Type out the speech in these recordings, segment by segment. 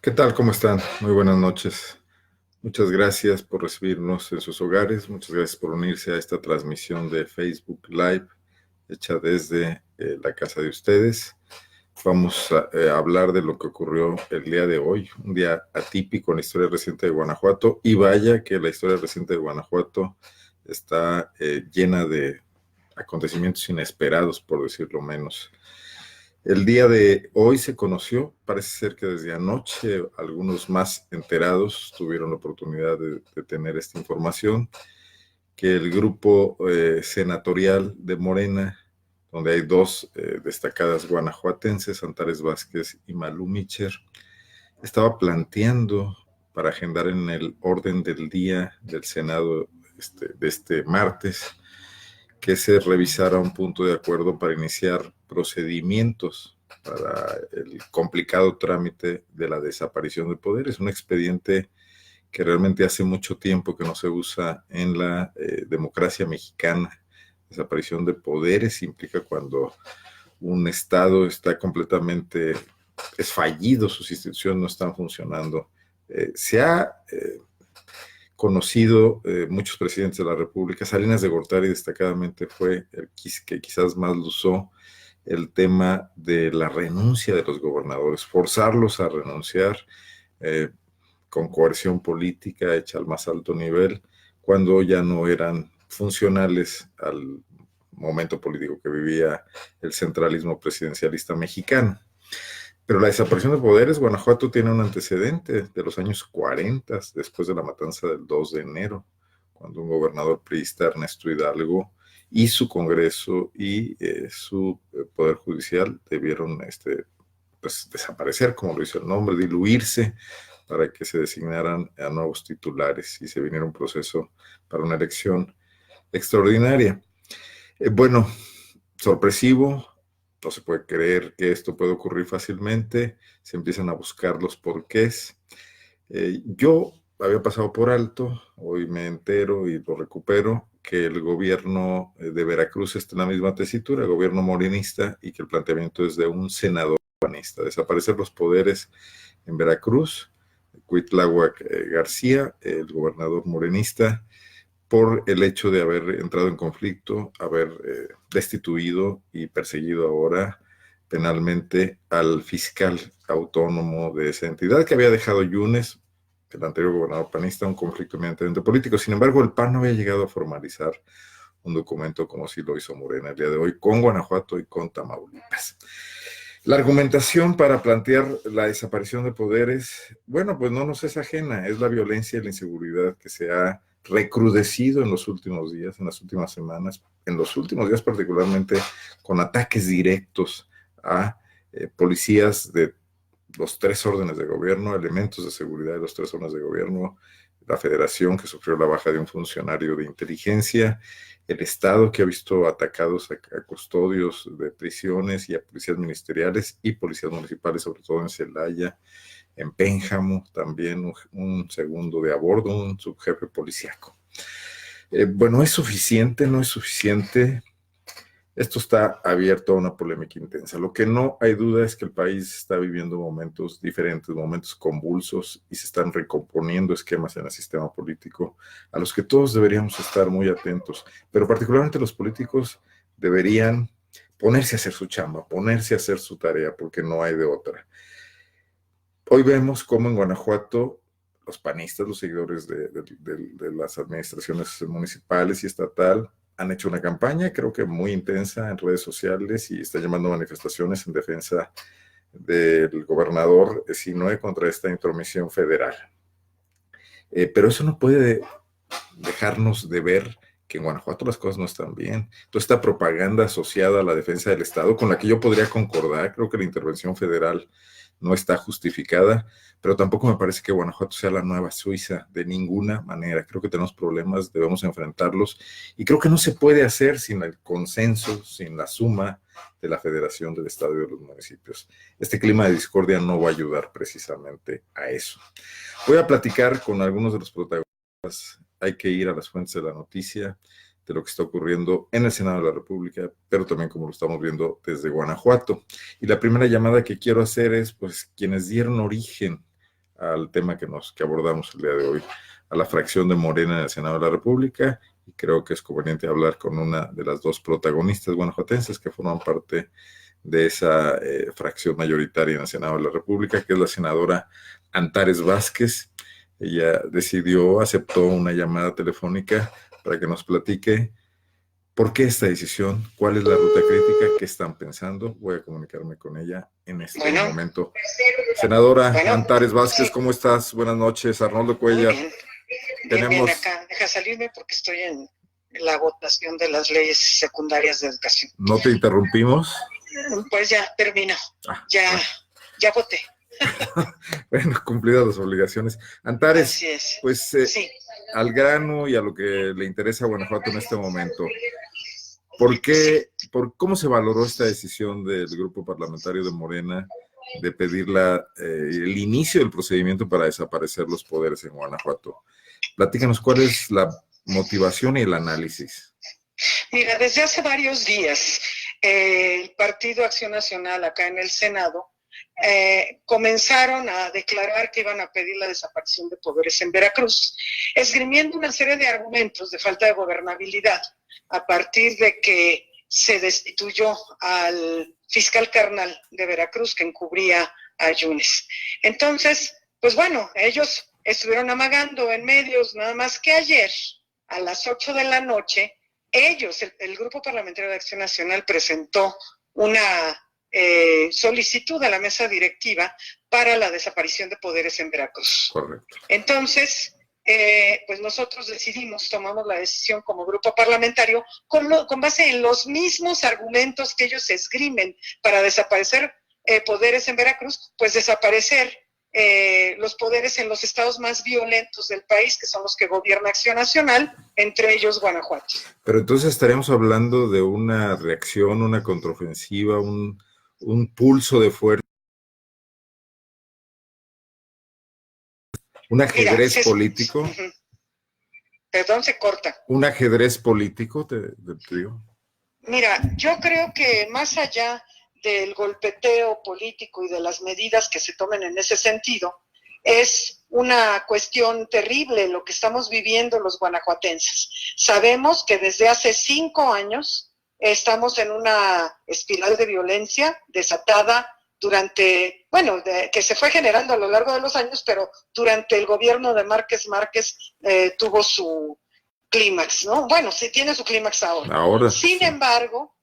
¿Qué tal? ¿Cómo están? Muy buenas noches. Muchas gracias por recibirnos en sus hogares. Muchas gracias por unirse a esta transmisión de Facebook Live hecha desde la casa de ustedes. Vamos a hablar de lo que ocurrió el día de hoy, un día atípico en la historia reciente de Guanajuato. Y vaya que la historia reciente de Guanajuato está llena de acontecimientos inesperados, por decirlo menos. El día de hoy se conoció, parece ser que desde anoche algunos más enterados tuvieron la oportunidad de tener esta información, que el grupo senatorial de Morena, donde hay dos destacadas guanajuatenses, Antares Vázquez y Malú Micher, estaba planteando para agendar en el orden del día del Senado de este martes que se revisara un punto de acuerdo para iniciar procedimientos para el complicado trámite de la desaparición de poderes, un expediente que realmente hace mucho tiempo que no se usa en la democracia mexicana. Desaparición de poderes implica cuando un Estado está completamente, es fallido, sus instituciones no están funcionando. Se ha conocido muchos presidentes de la República. Salinas de Gortari destacadamente fue el que quizás más lo usó, el tema de la renuncia de los gobernadores, forzarlos a renunciar eh, con coerción política hecha al más alto nivel, cuando ya no eran funcionales al momento político que vivía el centralismo presidencialista mexicano. Pero la desaparición de poderes, Guanajuato tiene un antecedente de los años 40, después de la matanza del 2 de enero, cuando un gobernador priista, Ernesto Hidalgo, y su Congreso y su Poder Judicial debieron pues, desaparecer, como lo dice el nombre, diluirse, para que se designaran a nuevos titulares y se viniera un proceso para una elección extraordinaria. Bueno, sorpresivo, no se puede creer que esto puede ocurrir fácilmente, se empiezan a buscar los porqués. Yo había pasado por alto, hoy me entero y lo recupero, que el gobierno de Veracruz está en la misma tesitura, el gobierno morenista, y que el planteamiento es de un senador panista, desaparecer los poderes en Veracruz. Cuitláhuac García, el gobernador morenista, por el hecho de haber entrado en conflicto, haber destituido y perseguido ahora penalmente al fiscal autónomo de esa entidad que había dejado Yunes, el anterior gobernador panista, un conflicto eminentemente político. Sin embargo, el PAN no había llegado a formalizar un documento como si lo hizo Morena el día de hoy con Guanajuato y con Tamaulipas. La argumentación para plantear la desaparición de poderes, bueno, pues no nos es ajena, es la violencia y la inseguridad que se ha recrudecido en los últimos días, en las últimas semanas, en los últimos días particularmente, con ataques directos a policías de los tres órdenes de gobierno, elementos de seguridad de los tres órdenes de gobierno, la Federación que sufrió la baja de un funcionario de inteligencia, el Estado que ha visto atacados a custodios de prisiones y a policías ministeriales y policías municipales, sobre todo en Celaya, en Pénjamo, también un segundo de a bordo, un subjefe policíaco. Bueno, ¿es suficiente? ¿No es suficiente? Esto está abierto a una polémica intensa. Lo que no hay duda es que el país está viviendo momentos diferentes, momentos convulsos, y se están recomponiendo esquemas en el sistema político a los que todos deberíamos estar muy atentos, pero particularmente los políticos deberían ponerse a hacer su chamba, ponerse a hacer su tarea, porque no hay de otra. Hoy vemos cómo en Guanajuato los panistas, los seguidores de las administraciones municipales y estatal, han hecho una campaña, creo que muy intensa en redes sociales, y está llamando a manifestaciones en defensa del gobernador Sinue contra esta intromisión federal. Pero eso no puede dejarnos de ver que en Guanajuato las cosas no están bien. Toda esta propaganda asociada a la defensa del Estado, con la que yo podría concordar, creo que la intervención federal no está justificada, pero tampoco me parece que Guanajuato sea la nueva Suiza, de ninguna manera. Creo que tenemos problemas, debemos enfrentarlos, y creo que no se puede hacer sin el consenso, sin la suma de la Federación del Estado y de los municipios. Este clima de discordia no va a ayudar precisamente a eso. Voy a platicar con algunos de los protagonistas. Hay que ir a las fuentes de la noticia, de lo que está ocurriendo en el Senado de la República, pero también como lo estamos viendo desde Guanajuato. Y la primera llamada que quiero hacer es, pues, quienes dieron origen al tema que abordamos el día de hoy, a la fracción de Morena en el Senado de la República, y creo que es conveniente hablar con una de las dos protagonistas guanajuatenses que forman parte de esa fracción mayoritaria en el Senado de la República, que es la senadora Antares Vázquez. Ella aceptó una llamada telefónica para que nos platique por qué esta decisión, cuál es la ruta crítica, qué están pensando. Voy a comunicarme con ella en este momento. Senadora Antares Vázquez, ¿cómo estás? Buenas noches, Arnoldo Cuellar. Muy bien. Bien acá. Deja salirme porque estoy en la votación de las leyes secundarias de educación. ¿No te interrumpimos? Pues ya terminó. Ya voté. Bueno, cumplidas las obligaciones. Antares, así es. Pues sí, al grano y a lo que le interesa a Guanajuato en este momento. ¿Cómo se valoró esta decisión del grupo parlamentario de Morena de pedir el inicio del procedimiento para desaparecer los poderes en Guanajuato? Platícanos cuál es la motivación y el análisis. Mira, desde hace varios días, el Partido Acción Nacional acá en el Senado comenzaron a declarar que iban a pedir la desaparición de poderes en Veracruz, esgrimiendo una serie de argumentos de falta de gobernabilidad a partir de que se destituyó al fiscal carnal de Veracruz que encubría a Yunes. Entonces, pues bueno, ellos estuvieron amagando en medios, nada más que ayer, a las 8 de la noche, el Grupo Parlamentario de Acción Nacional presentó una solicitud a la mesa directiva para la desaparición de poderes en Veracruz. Correcto. Entonces, pues nosotros tomamos la decisión como grupo parlamentario con base en los mismos argumentos que ellos esgrimen para desaparecer poderes en Veracruz, pues desaparecer los poderes en los estados más violentos del país, que son los que gobierna Acción Nacional, entre ellos Guanajuato. Pero entonces estaríamos hablando de una reacción, una contraofensiva, un pulso de fuerza. ¿Un ajedrez político? Perdón, se corta. ¿Un ajedrez político, te digo? Mira, yo creo que más allá del golpeteo político y de las medidas que se tomen en ese sentido, es una cuestión terrible lo que estamos viviendo los guanajuatenses. Sabemos que desde hace 5 años estamos en una espiral de violencia desatada que se fue generando a lo largo de los años, pero durante el gobierno de Márquez tuvo su clímax, ¿no? Bueno, sí tiene su clímax ahora. Sin embargo,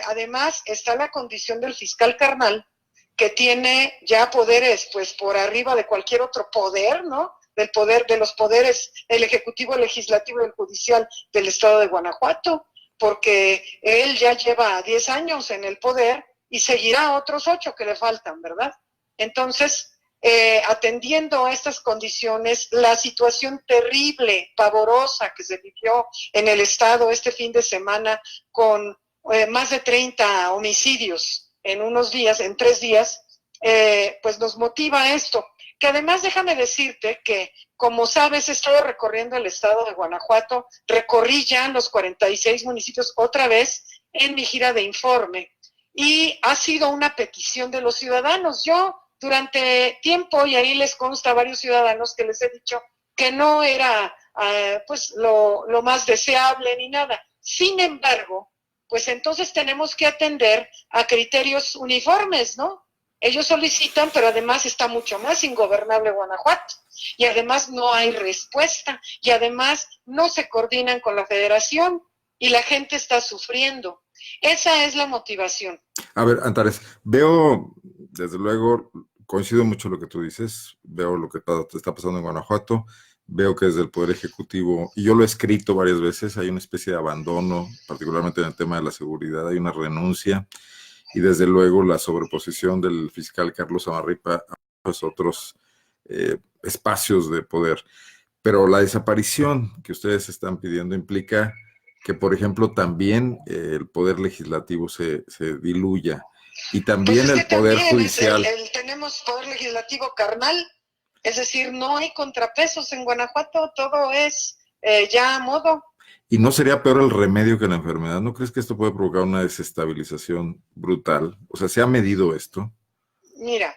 además está la condición del fiscal carnal, que tiene ya poderes, pues, por arriba de cualquier otro poder, ¿no? De los poderes, el ejecutivo, el legislativo y el judicial del estado de Guanajuato, porque él ya lleva 10 años en el poder y seguirá otros 8 que le faltan, ¿verdad? Entonces, atendiendo a estas condiciones, la situación terrible, pavorosa que se vivió en el estado este fin de semana con más de 30 homicidios en 3 días, pues nos motiva esto. Que además déjame decirte que, como sabes, he estado recorriendo el estado de Guanajuato, recorrí ya los 46 municipios otra vez en mi gira de informe, y ha sido una petición de los ciudadanos. Yo durante tiempo, y ahí les consta a varios ciudadanos que les he dicho que no era pues lo más deseable ni nada. Sin embargo, pues entonces tenemos que atender a criterios uniformes, ¿no? Ellos solicitan, pero además está mucho más ingobernable Guanajuato, y además no hay respuesta, y además no se coordinan con la federación, y la gente está sufriendo. Esa es la motivación. A ver, Antares, veo, desde luego, coincido mucho en lo que tú dices, veo lo que está pasando en Guanajuato, veo que desde el Poder Ejecutivo, y yo lo he escrito varias veces, hay una especie de abandono, particularmente en el tema de la seguridad, hay una renuncia, y desde luego la sobreposición del fiscal Carlos Amarripa a pues, otros espacios de poder. Pero la desaparición que ustedes están pidiendo implica que, por ejemplo, también el poder legislativo se diluya, y también pues el poder judicial. Tenemos poder legislativo carnal, es decir, no hay contrapesos en Guanajuato, todo es ya a modo. ¿Y no sería peor el remedio que la enfermedad? ¿No crees que esto puede provocar una desestabilización brutal? O sea, ¿se ha medido esto? Mira,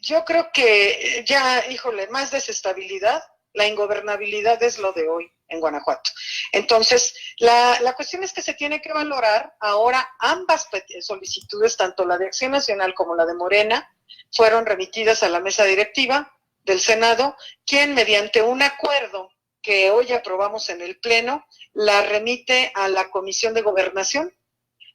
yo creo que ya, híjole, más desestabilidad, la ingobernabilidad es lo de hoy en Guanajuato. Entonces, la cuestión es que se tiene que valorar ahora ambas solicitudes, tanto la de Acción Nacional como la de Morena, fueron remitidas a la mesa directiva del Senado, quien mediante un acuerdo que hoy aprobamos en el Pleno, la remite a la Comisión de Gobernación.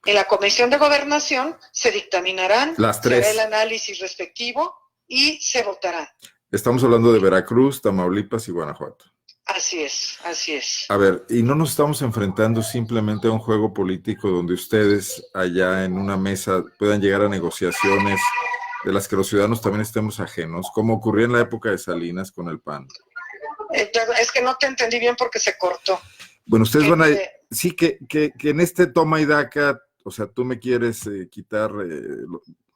En la Comisión de Gobernación se dictaminarán, Las se hará el tres. análisis respectivo y se votará. Estamos hablando de Veracruz, Tamaulipas y Guanajuato. Así es, así es. A ver, y no nos estamos enfrentando simplemente a un juego político donde ustedes allá en una mesa puedan llegar a negociaciones de las que los ciudadanos también estemos ajenos, como ocurrió en la época de Salinas con el PAN. Es que no te entendí bien porque se cortó. Bueno, ustedes van a... Sí, que en este toma y daca, o sea, tú me quieres quitar,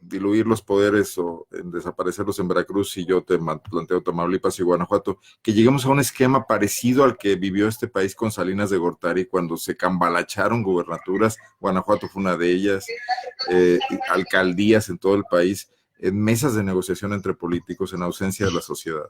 diluir los poderes o desaparecerlos en Veracruz y yo te planteo Tamaulipas y Guanajuato, que lleguemos a un esquema parecido al que vivió este país con Salinas de Gortari cuando se cambalacharon gubernaturas, Guanajuato fue una de ellas, alcaldías en todo el país, en mesas de negociación entre políticos en ausencia de la sociedad.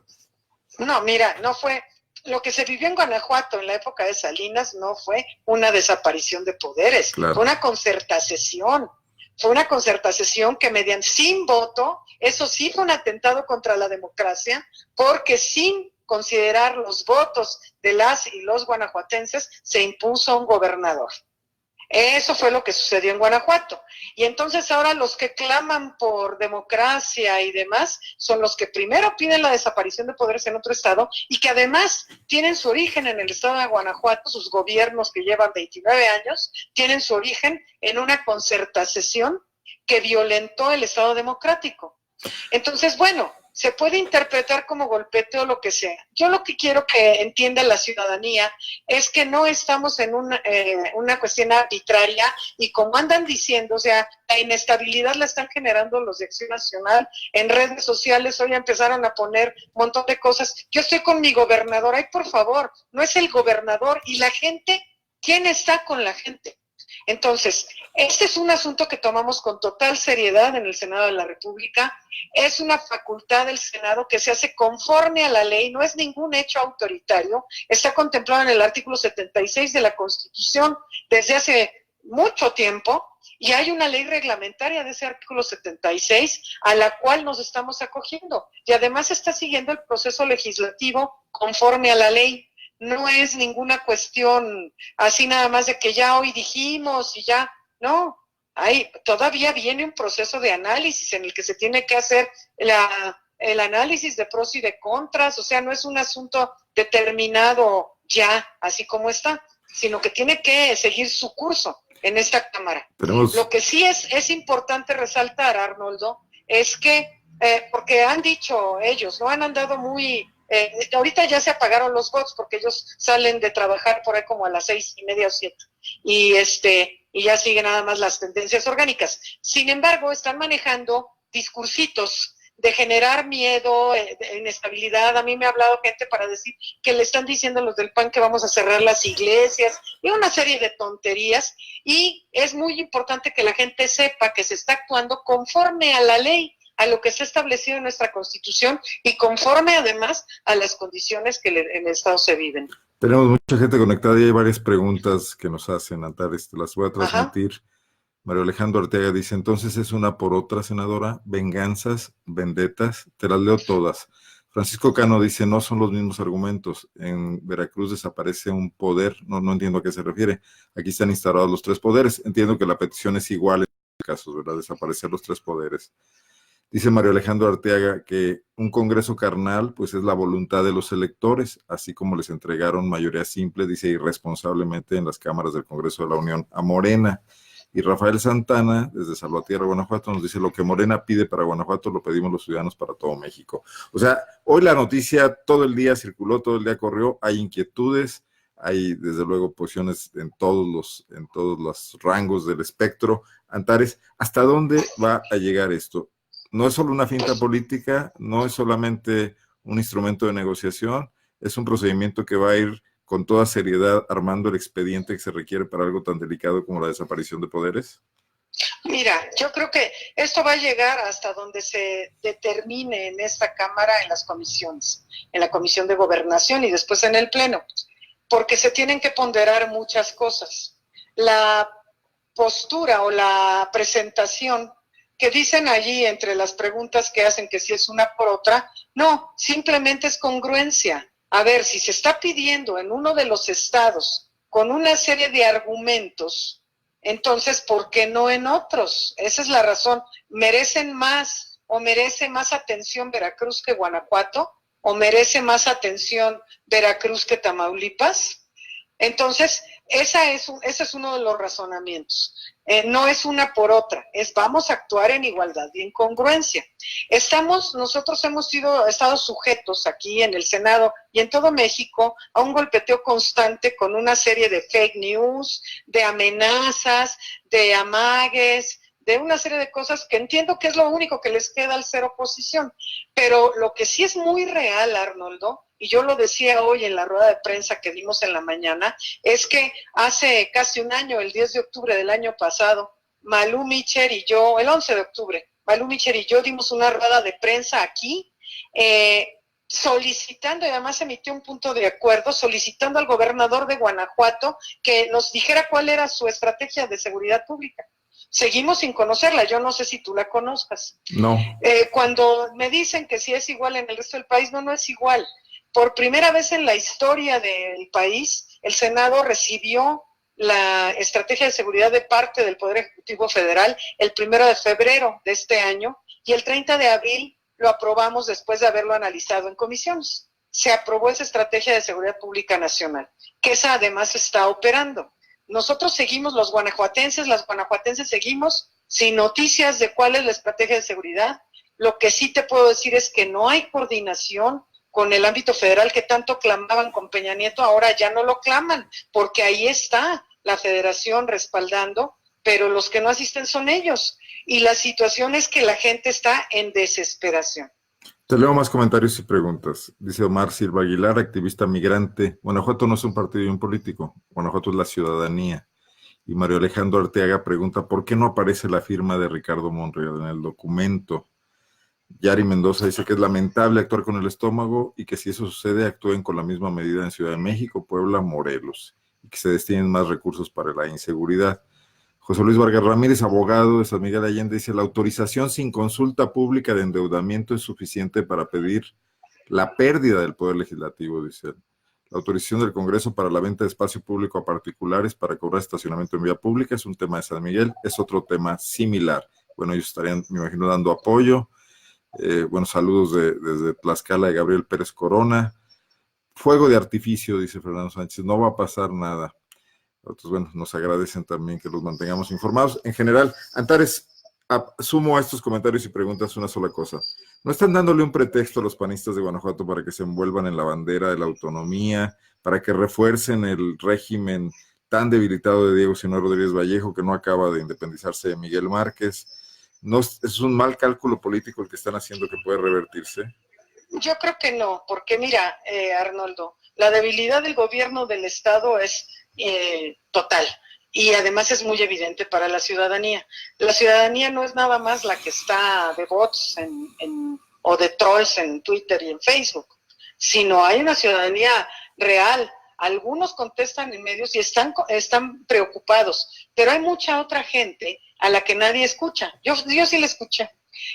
No, mira, no fue... Lo que se vivió en Guanajuato en la época de Salinas no fue una desaparición de poderes, claro. Fue una concertación. Fue una concertación que mediante sin voto, eso sí fue un atentado contra la democracia, porque sin considerar los votos de las y los guanajuatenses se impuso un gobernador. Eso fue lo que sucedió en Guanajuato. Y entonces ahora los que claman por democracia y demás son los que primero piden la desaparición de poderes en otro estado y que además tienen su origen en el estado de Guanajuato, sus gobiernos que llevan 29 años, tienen su origen en una concertación que violentó el Estado democrático. Entonces, bueno, se puede interpretar como golpeteo o lo que sea. Yo lo que quiero que entienda la ciudadanía es que no estamos en una cuestión arbitraria y como andan diciendo, o sea, la inestabilidad la están generando los de Acción Nacional. En redes sociales hoy empezaron a poner un montón de cosas. Yo estoy con mi gobernador. Ay, por favor, no es el gobernador. Y la gente, ¿quién está con la gente? Entonces, este es un asunto que tomamos con total seriedad en el Senado de la República. Es una facultad del Senado que se hace conforme a la ley, no es ningún hecho autoritario. Está contemplado en el artículo 76 de la Constitución desde hace mucho tiempo y hay una ley reglamentaria de ese artículo 76 a la cual nos estamos acogiendo. Y además está siguiendo el proceso legislativo conforme a la ley. No es ninguna cuestión así nada más de que ya hoy dijimos y ya, no, todavía viene un proceso de análisis en el que se tiene que hacer el análisis de pros y de contras, o sea, no es un asunto determinado ya, así como está, sino que tiene que seguir su curso en esta Cámara. Lo que sí es importante resaltar, Arnoldo, es que, porque han dicho ellos, ¿no? Han andado muy... ahorita ya se apagaron los bots porque ellos salen de trabajar por ahí como a las 6:30 o 7 y ya siguen nada más las tendencias orgánicas. Sin embargo, están manejando discursitos de generar miedo, inestabilidad. A mí me ha hablado gente para decir que le están diciendo a los del PAN que vamos a cerrar las iglesias y una serie de tonterías, y es muy importante que la gente sepa que se está actuando conforme a la ley, a lo que está establecido en nuestra Constitución y conforme además a las condiciones que en el Estado se viven. Tenemos mucha gente conectada y hay varias preguntas que nos hacen, Antares, las voy a transmitir. Ajá. Mario Alejandro Ortega dice, entonces es una por otra, senadora, venganzas, vendetas, te las leo todas. Francisco Cano dice, no son los mismos argumentos, en Veracruz desaparece un poder, no entiendo a qué se refiere, aquí están instalados los tres poderes, entiendo que la petición es igual en los casos, ¿verdad? Desaparecer los tres poderes. Dice Mario Alejandro Arteaga que un congreso carnal, pues es la voluntad de los electores, así como les entregaron mayoría simple, dice irresponsablemente en las cámaras del Congreso de la Unión a Morena. Y Rafael Santana, desde Salvatierra, Guanajuato, nos dice lo que Morena pide para Guanajuato lo pedimos los ciudadanos para todo México. O sea, hoy la noticia todo el día circuló, todo el día corrió, hay inquietudes, hay desde luego posiciones en todos los rangos del espectro. Antares, ¿hasta dónde va a llegar esto? No es solo una finta política, no es solamente un instrumento de negociación, es un procedimiento que va a ir con toda seriedad armando el expediente que se requiere para algo tan delicado como la desaparición de poderes. Mira, Yo creo que esto va a llegar hasta donde se determine en esta Cámara, en las comisiones, en la Comisión de Gobernación y después en el Pleno, porque se tienen que ponderar muchas cosas. La postura o la presentación que dicen allí entre las preguntas que hacen que si es una por otra, no, simplemente es congruencia. A ver, si se está pidiendo en uno de los estados con una serie de argumentos, entonces, ¿por qué no en otros? Esa es la razón. ¿Merecen más o merece más atención Veracruz que Guanajuato? ¿O merece más atención Veracruz que Tamaulipas? Entonces, ese es uno de los razonamientos. No es una por otra, es vamos a actuar en igualdad y en congruencia. Nosotros hemos estado sujetos aquí en el Senado y en todo México a un golpeteo constante con una serie de fake news, de amenazas, de amagues, de una serie de cosas que entiendo que es lo único que les queda al ser oposición. Pero lo que sí es muy real, Arnoldo, y yo lo decía hoy en la rueda de prensa que dimos en la mañana, es que hace casi un año, el 10 de octubre del año pasado, Malú Micher y yo, el 11 de octubre, Malú Micher y yo dimos una rueda de prensa aquí, solicitando, y además emitió un punto de acuerdo, solicitando al gobernador de Guanajuato que nos dijera cuál era su estrategia de seguridad pública. Seguimos sin conocerla, yo no sé si tú la conozcas. No. Cuando me dicen que si es igual en el resto del país, no es igual. Por primera vez en la historia del país, el Senado recibió la estrategia de seguridad de parte del Poder Ejecutivo Federal el 1 de febrero de este año y el 30 de abril lo aprobamos después de haberlo analizado en comisiones. Se aprobó esa estrategia de seguridad pública nacional, que esa además está operando. Nosotros seguimos, las guanajuatenses seguimos sin noticias de cuál es la estrategia de seguridad. Lo que sí te puedo decir es que no hay coordinación con el ámbito federal que tanto clamaban con Peña Nieto, ahora ya no lo claman, porque ahí está la federación respaldando, pero los que no asisten son ellos. Y la situación es que la gente está en desesperación. Te leo más comentarios y preguntas. Dice Omar Silva Aguilar, activista migrante. Guanajuato no es un partido y un político. Guanajuato es la ciudadanía. Y Mario Alejandro Arteaga pregunta, ¿por qué no aparece la firma de Ricardo Monreal en el documento? Yari Mendoza dice que es lamentable actuar con el estómago y que si eso sucede actúen con la misma medida en Ciudad de México, Puebla, Morelos y que se destinen más recursos para la inseguridad. José Luis Vargas Ramírez, abogado de San Miguel Allende, dice la autorización sin consulta pública de endeudamiento es suficiente para pedir la pérdida del poder legislativo, dice él. La autorización del Congreso para la venta de espacio público a particulares para cobrar estacionamiento en vía pública es un tema de San Miguel, es otro tema similar. Bueno, ellos estarían, me imagino, dando apoyo. Buenos saludos desde Tlaxcala de Gabriel Pérez Corona. Fuego de artificio, dice Fernando Sánchez, no va a pasar nada. Otros, bueno, nos agradecen también que los mantengamos informados. En general, Antares, sumo a estos comentarios y preguntas una sola cosa. ¿No están dándole un pretexto a los panistas de Guanajuato para que se envuelvan en la bandera de la autonomía, para que refuercen el régimen tan debilitado de Diego Sinue Rodríguez Vallejo, que no acaba de independizarse de Miguel Márquez? ¿No es un mal cálculo político el que están haciendo que puede revertirse? Yo creo que no, porque mira, Arnoldo, la debilidad del gobierno del Estado es total y además es muy evidente para la ciudadanía. La ciudadanía no es nada más la que está de bots o de trolls en Twitter y en Facebook, sino hay una ciudadanía real. Algunos contestan en medios y están preocupados, pero hay mucha otra gente a la que nadie escucha. Yo sí la escuché.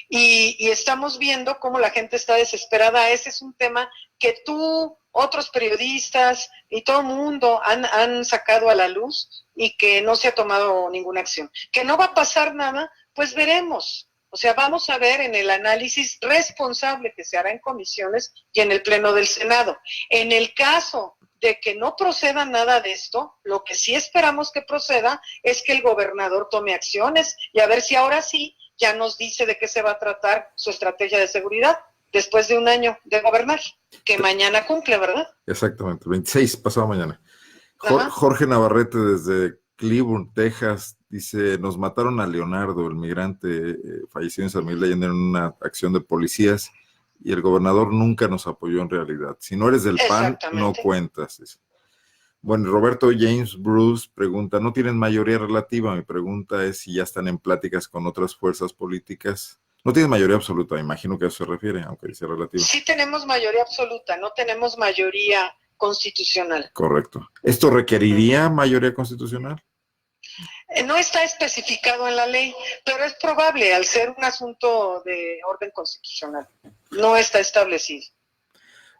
Y estamos viendo cómo la gente está desesperada. Ese es un tema que tú, otros periodistas y todo el mundo han sacado a la luz y que no se ha tomado ninguna acción. Que no va a pasar nada, pues veremos. O sea, vamos a ver en el análisis responsable que se hará en comisiones y en el Pleno del Senado. En el caso de que no proceda nada de esto, lo que sí esperamos que proceda es que el gobernador tome acciones y a ver si ahora sí ya nos dice de qué se va a tratar su estrategia de seguridad después de un año de gobernar, que mañana cumple, ¿verdad? Exactamente, 26, pasado mañana. Jorge Navarrete desde Cleburne, Texas, dice, nos mataron a Leonardo, el migrante fallecido en San Miguel de Allende en una acción de policías y el gobernador nunca nos apoyó en realidad. Si no eres del PAN, no cuentas. Dice. Bueno, Roberto James Bruce pregunta, ¿no tienen mayoría relativa? Mi pregunta es si ya están en pláticas con otras fuerzas políticas. No tienen mayoría absoluta, me imagino que a eso se refiere, aunque dice relativa. Sí tenemos mayoría absoluta, no tenemos mayoría constitucional. Correcto. ¿Esto requeriría mayoría constitucional? No está especificado en la ley, pero es probable al ser un asunto de orden constitucional. No está establecido.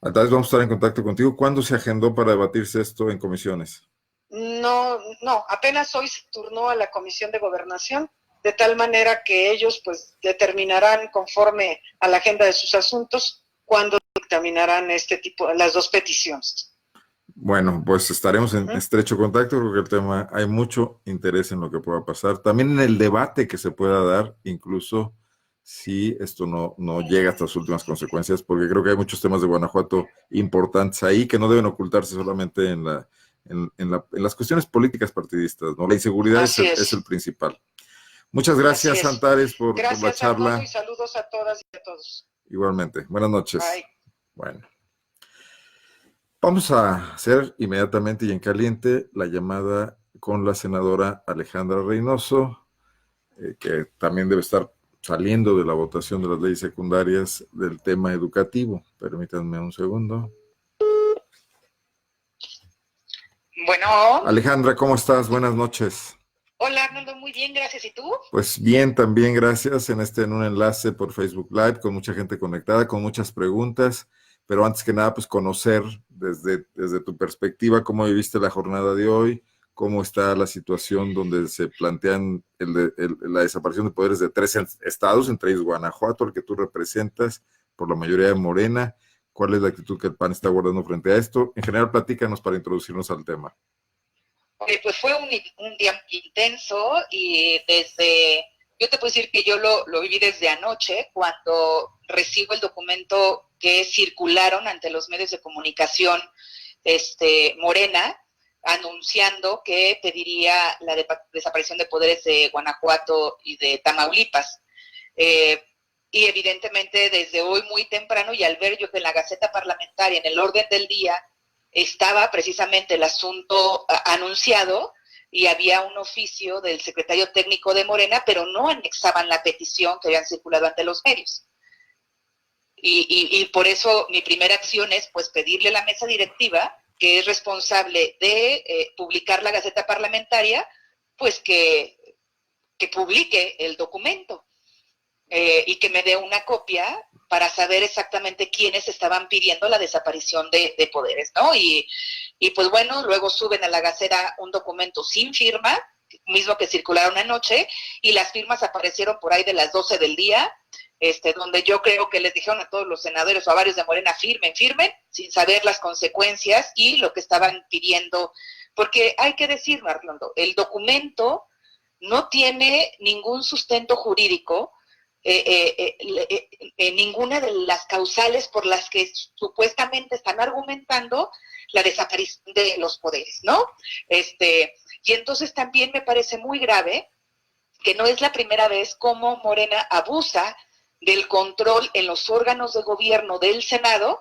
Entonces vamos a estar en contacto contigo. ¿Cuándo se agendó para debatirse esto en comisiones? No, apenas hoy se turnó a la Comisión de Gobernación, de tal manera que ellos pues determinarán conforme a la agenda de sus asuntos cuándo dictaminarán las dos peticiones. Bueno, pues estaremos en estrecho contacto porque el tema, hay mucho interés en lo que pueda pasar. También en el debate que se pueda dar, incluso si esto no llega hasta las últimas consecuencias, porque creo que hay muchos temas de Guanajuato importantes ahí que no deben ocultarse solamente en las cuestiones políticas partidistas, ¿no? La inseguridad es el principal. Muchas gracias, Antares, por la charla. Armando, y saludos a todas y a todos. Igualmente. Buenas noches. Bye. Bueno. Vamos a hacer inmediatamente y en caliente la llamada con la senadora Alejandra Reynoso, que también debe estar saliendo de la votación de las leyes secundarias del tema educativo. Permítanme un segundo. Bueno. Alejandra, ¿cómo estás? Buenas noches. Hola, Arnoldo, muy bien, gracias. ¿Y tú? Pues bien, también gracias en un enlace por Facebook Live con mucha gente conectada, con muchas preguntas, pero antes que nada, pues conocer desde tu perspectiva cómo viviste la jornada de hoy, cómo está la situación donde se plantean la desaparición de poderes de 3 estados, entre ellos Guanajuato, el que tú representas, por la mayoría de Morena. ¿Cuál es la actitud que el PAN está guardando frente a esto? En general, platícanos para introducirnos al tema. Pues fue un día intenso y yo te puedo decir que yo lo viví desde anoche, cuando recibo el documento que circularon ante los medios de comunicación Morena, anunciando que pediría la desaparición de poderes de Guanajuato y de Tamaulipas. Y evidentemente desde hoy muy temprano, y al ver yo que en la Gaceta Parlamentaria, en el orden del día, estaba precisamente el asunto anunciado y había un oficio del secretario técnico de Morena, pero no anexaban la petición que habían circulado ante los medios. Y por eso mi primera acción es pues pedirle a la mesa directiva, que es responsable de publicar la Gaceta Parlamentaria, pues que publique el documento y que me dé una copia para saber exactamente quiénes estaban pidiendo la desaparición de poderes, ¿no? Y pues bueno, luego suben a la Gaceta un documento sin firma, mismo que circularon anoche, y las firmas aparecieron por ahí de las 12 del día, donde yo creo que les dijeron a todos los senadores o a varios de Morena, firmen, sin saber las consecuencias y lo que estaban pidiendo, porque hay que decirlo, Arnoldo, el documento no tiene ningún sustento jurídico, ninguna de las causales por las que supuestamente están argumentando la desaparición de los poderes, ¿no? Y entonces también me parece muy grave que no es la primera vez como Morena abusa del control en los órganos de gobierno del Senado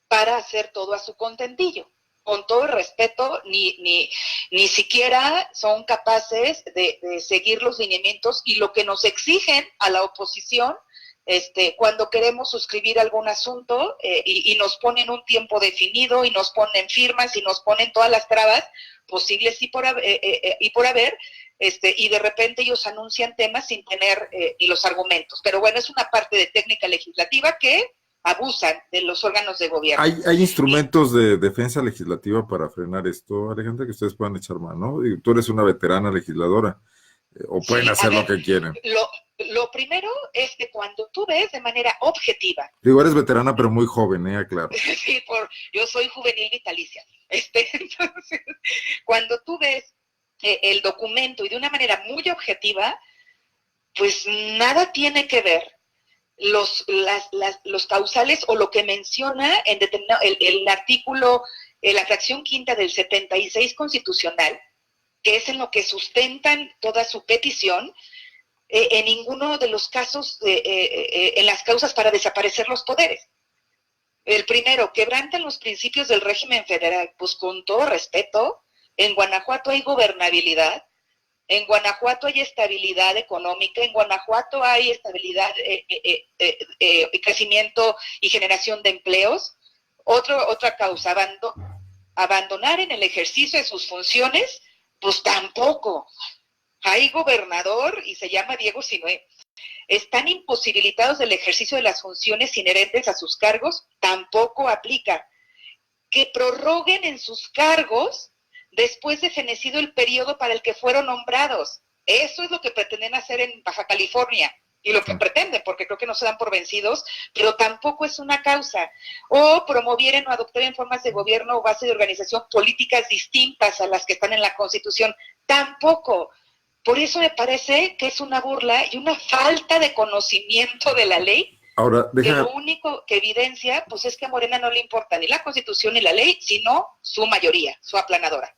para hacer todo a su contentillo. Con todo el respeto, ni siquiera son capaces de seguir los lineamientos y lo que nos exigen a la oposición cuando queremos suscribir algún asunto y nos ponen un tiempo definido y nos ponen firmas y nos ponen todas las trabas posibles y por haber, y de repente ellos anuncian temas sin tener ni los argumentos. Pero bueno, es una parte de técnica legislativa que abusan de los órganos de gobierno. ¿Hay instrumentos de defensa legislativa para frenar esto, Alejandra, que ustedes puedan echar mano? Tú eres una veterana legisladora, o pueden hacer lo que quieren. Lo primero es que cuando tú ves de manera objetiva... Digo, eres veterana, pero muy joven, claro. Sí, yo soy juvenil vitalicia. Entonces, cuando tú ves el documento y de una manera muy objetiva, pues nada tiene que ver los causales o lo que menciona en determinado el artículo, la fracción quinta del 76 constitucional, que es en lo que sustentan toda su petición, en ninguno de los casos, en las causas para desaparecer los poderes. El primero, quebrantan los principios del régimen federal. Pues con todo respeto, en Guanajuato hay gobernabilidad, en Guanajuato hay estabilidad económica, en Guanajuato hay estabilidad, crecimiento y generación de empleos. Otra causa, abandonar en el ejercicio de sus funciones, pues tampoco. Hay gobernador y se llama Diego Sinue. Están imposibilitados del ejercicio de las funciones inherentes a sus cargos, tampoco aplica. Que prorroguen en sus cargos después de fenecido el periodo para el que fueron nombrados. Eso es lo que pretenden hacer en Baja California y lo que pretenden, porque creo que no se dan por vencidos, pero tampoco es una causa. O promovieran o adoptaran formas de gobierno o base de organización políticas distintas a las que están en la Constitución, tampoco. Por eso me parece que es una burla y una falta de conocimiento de la ley. Ahora, que lo único que evidencia, pues es que a Morena no le importa ni la Constitución ni la ley, sino su mayoría, su aplanadora.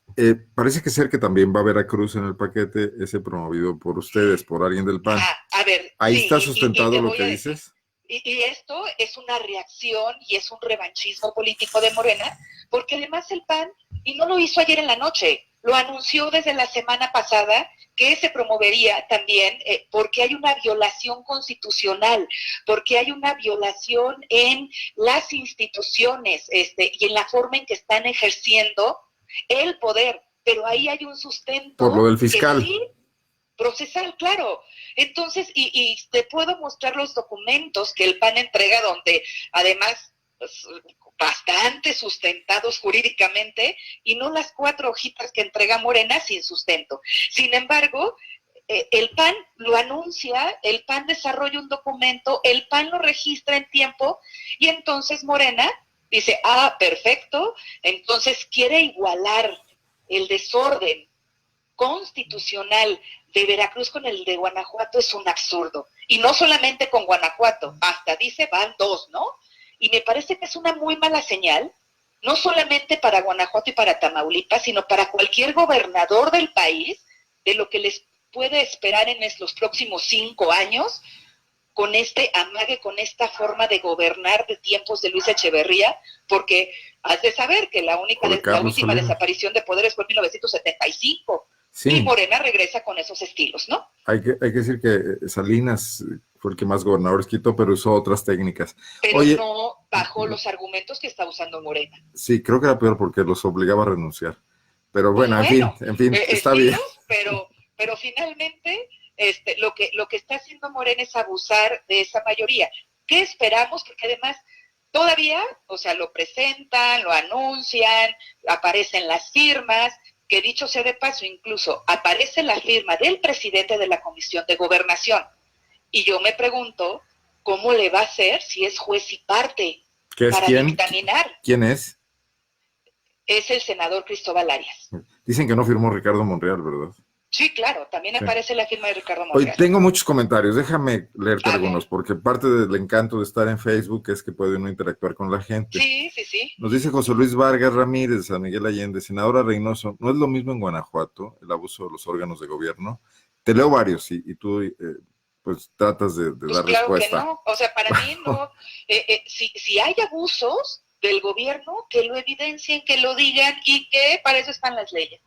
Parece que ser que también va Veracruz en el paquete, ese promovido por ustedes, por alguien del PAN. A ver, ahí sí, está sustentado lo que dices. Y esto es una reacción y es un revanchismo político de Morena, porque además el PAN, y no lo hizo ayer en la noche, lo anunció desde la semana pasada, que se promovería también porque hay una violación constitucional, porque hay una violación en las instituciones y en la forma en que están ejerciendo el poder, pero ahí hay un sustento. Por lo del fiscal. Que sí, procesal, claro. Entonces, y te puedo mostrar los documentos que el PAN entrega, donde además pues, bastante sustentados jurídicamente, y no las 4 hojitas que entrega Morena sin sustento. Sin embargo, el PAN lo anuncia, el PAN desarrolla un documento, el PAN lo registra en tiempo, y entonces Morena dice, perfecto, entonces quiere igualar el desorden constitucional de Veracruz con el de Guanajuato. Es un absurdo. Y no solamente con Guanajuato, hasta dice van 2, ¿no? Y me parece que es una muy mala señal, no solamente para Guanajuato y para Tamaulipas, sino para cualquier gobernador del país, de lo que les puede esperar en los próximos 5 años, con este amague, con esta forma de gobernar de tiempos de Luis Echeverría, porque has de saber que la última desaparición de poderes fue en 1975, sí. Y Morena regresa con esos estilos, ¿no? Hay que decir que Salinas fue el que más gobernadores quitó, pero usó otras técnicas. Pero no bajo los argumentos que está usando Morena. Sí, creo que era peor porque los obligaba a renunciar. Pero bueno, en fin, está bien. Pero finalmente lo que está haciendo Morena es abusar de esa mayoría. ¿Qué esperamos? Porque además todavía, o sea, lo presentan, lo anuncian, aparecen las firmas, que dicho sea de paso, incluso aparece la firma del presidente de la Comisión de Gobernación. Y yo me pregunto, ¿cómo le va a hacer si es juez y parte para dictaminar? ¿Quién es? Es el senador Cristóbal Arias. Dicen que no firmó Ricardo Monreal, ¿verdad? Sí, claro, también aparece la firma de Ricardo Monreal. Hoy tengo muchos comentarios, déjame leerte algunos, porque parte del encanto de estar en Facebook es que puede uno interactuar con la gente. Sí. Nos dice José Luis Vargas Ramírez, de San Miguel Allende, senadora Reynoso, ¿no es lo mismo en Guanajuato el abuso de los órganos de gobierno? Te leo varios y tú pues tratas de dar claro respuesta. Que no, o sea, para mí no, si hay abusos del gobierno, que lo evidencien, que lo digan y que para eso están las leyes.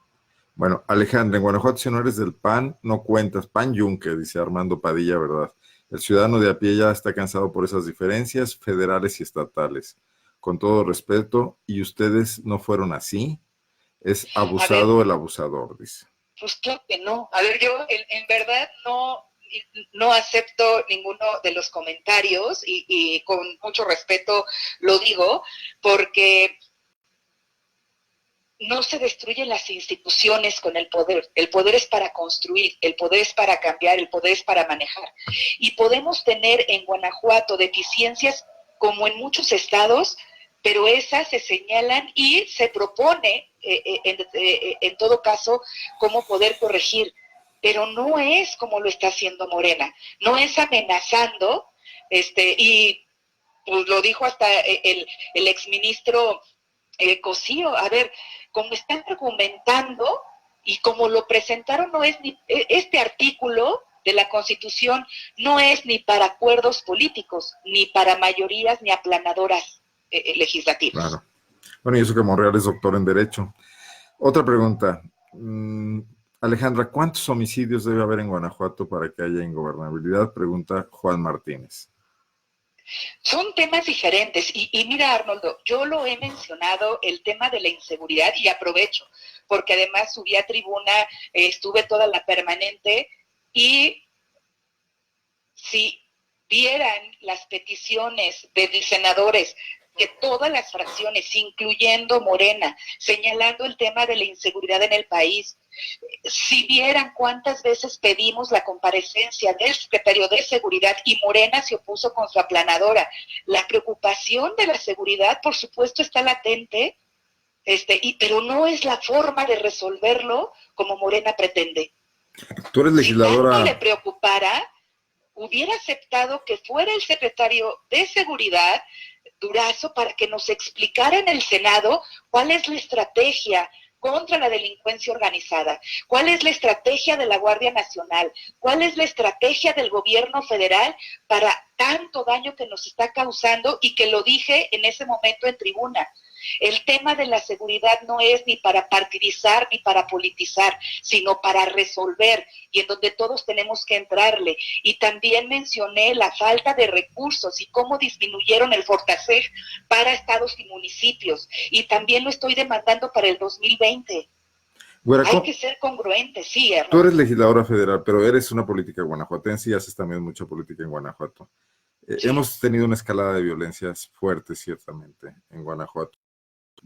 Bueno, Alejandra, en Guanajuato, si no eres del PAN, no cuentas. PAN Yunque, dice Armando Padilla, ¿verdad? El ciudadano de a pie ya está cansado por esas diferencias federales y estatales. Con todo respeto, ¿y ustedes no fueron así? Es abusado el abusador, dice. Pues claro que no. A ver, yo en verdad no acepto ninguno de los comentarios y con mucho respeto lo digo, porque no se destruyen las instituciones con el poder. El poder es para construir, el poder es para cambiar, el poder es para manejar. Y podemos tener en Guanajuato deficiencias como en muchos estados, pero esas se señalan y se propone, en todo caso, cómo poder corregir. Pero no es como lo está haciendo Morena, no es amenazando, y pues lo dijo hasta el exministro Cosío. A ver, como están argumentando y como lo presentaron, no es ni este artículo de la Constitución no es ni para acuerdos políticos, ni para mayorías, ni aplanadoras. legislativos. Claro. Bueno, y eso que Monreal es doctor en Derecho. Otra pregunta. Alejandra, ¿cuántos homicidios debe haber en Guanajuato para que haya ingobernabilidad? Pregunta Juan Martínez. Son temas diferentes y mira, Arnoldo, yo lo he mencionado, el tema de la inseguridad, y aprovecho, porque además subí a tribuna, estuve toda la permanente, y si vieran las peticiones de los senadores de todas las fracciones, incluyendo Morena, señalando el tema de la inseguridad en el país, si vieran cuántas veces pedimos la comparecencia del secretario de Seguridad y Morena se opuso con su aplanadora. La preocupación de la seguridad, por supuesto, está latente, pero no es la forma de resolverlo como Morena pretende. Tú eres legisladora. Si tanto le preocupara, hubiera aceptado que fuera el secretario de Seguridad, Durazo, para que nos explicara en el Senado cuál es la estrategia contra la delincuencia organizada, cuál es la estrategia de la Guardia Nacional, cuál es la estrategia del gobierno federal para tanto daño que nos está causando, y que lo dije en ese momento en tribuna. El tema de la seguridad no es ni para partidizar ni para politizar, sino para resolver, y en donde todos tenemos que entrarle. Y también mencioné la falta de recursos y cómo disminuyeron el Fortaseg para estados y municipios, y también lo estoy demandando para el 2020. Güera, hay que ser congruentes, sí, Hernán. Tú eres legisladora federal, pero eres una política guanajuatense y haces también mucha política en Guanajuato. Sí. Hemos tenido una escalada de violencias fuertes, ciertamente, en Guanajuato.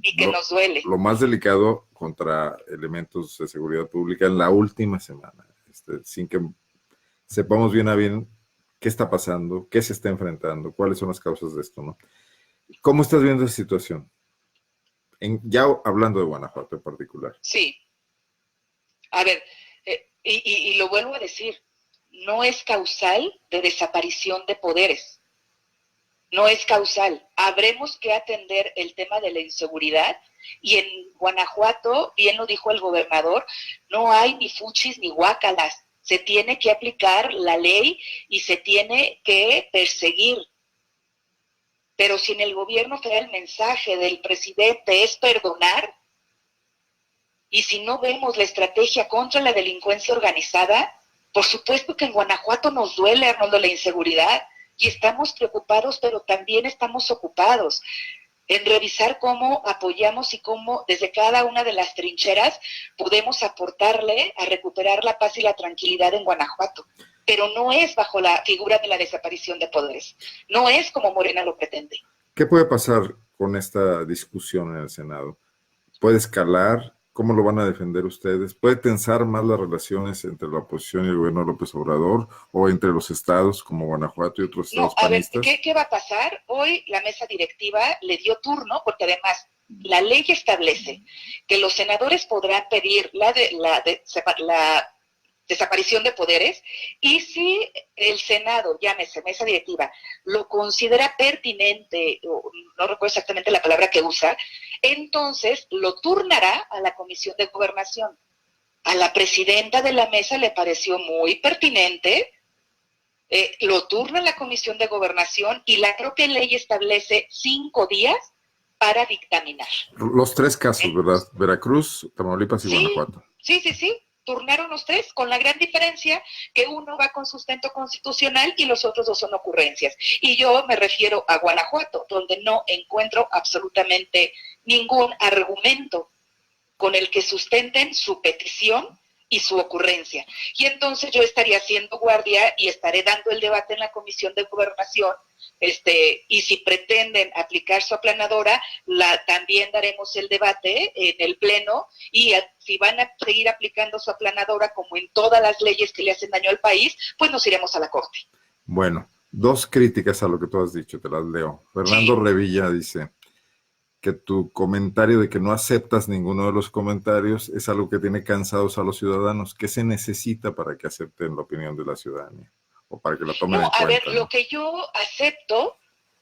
Y que nos duele. Lo más delicado contra elementos de seguridad pública en la última semana, sin que sepamos bien a bien qué está pasando, qué se está enfrentando, cuáles son las causas de esto, ¿no? ¿Cómo estás viendo esa situación? Ya hablando de Guanajuato en particular. Sí. A ver, y lo vuelvo a decir, no es causal de desaparición de poderes. No es causal. Habremos que atender el tema de la inseguridad, y en Guanajuato, bien lo dijo el gobernador, no hay ni fuchis ni guácalas. Se tiene que aplicar la ley y se tiene que perseguir. Pero si en el gobierno federal el mensaje del presidente es perdonar, y si no vemos la estrategia contra la delincuencia organizada, por supuesto que en Guanajuato nos duele, Arnoldo, la inseguridad, y estamos preocupados, pero también estamos ocupados en revisar cómo apoyamos y cómo desde cada una de las trincheras podemos aportarle a recuperar la paz y la tranquilidad en Guanajuato. Pero no es bajo la figura de la desaparición de poderes, no es como Morena lo pretende. ¿Qué puede pasar con esta discusión en el Senado? ¿Puede escalar? ¿Cómo lo van a defender ustedes? ¿Puede tensar más las relaciones entre la oposición y el gobierno de López Obrador, o entre los estados como Guanajuato y otros estados panistas? A ver, ¿qué va a pasar? Hoy la mesa directiva le dio turno, porque además la ley establece que los senadores podrán pedir la desaparición de poderes, y si el Senado, llámese mesa directiva, lo considera pertinente, no recuerdo exactamente la palabra que usa, entonces lo turnará a la Comisión de Gobernación. A la presidenta de la mesa le pareció muy pertinente, lo turna a la Comisión de Gobernación, y la propia ley establece 5 días para dictaminar. Los 3 casos, ¿verdad? Veracruz, Tamaulipas y Guanajuato. Sí. Turnaron los 3, con la gran diferencia que uno va con sustento constitucional y los otros 2 son ocurrencias. Y yo me refiero a Guanajuato, donde no encuentro absolutamente ningún argumento con el que sustenten su petición y su ocurrencia. Y entonces yo estaría haciendo guardia y estaré dando el debate en la Comisión de Gobernación, y si pretenden aplicar su aplanadora, también daremos el debate en el Pleno, y si van a seguir aplicando su aplanadora como en todas las leyes que le hacen daño al país, pues nos iremos a la Corte. Bueno, 2 críticas a lo que tú has dicho, te las leo. Fernando Revilla dice que tu comentario de que no aceptas ninguno de los comentarios es algo que tiene cansados a los ciudadanos. ¿Qué se necesita para que acepten la opinión de la ciudadanía? O para que la tomen en cuenta. A ver, lo que yo acepto,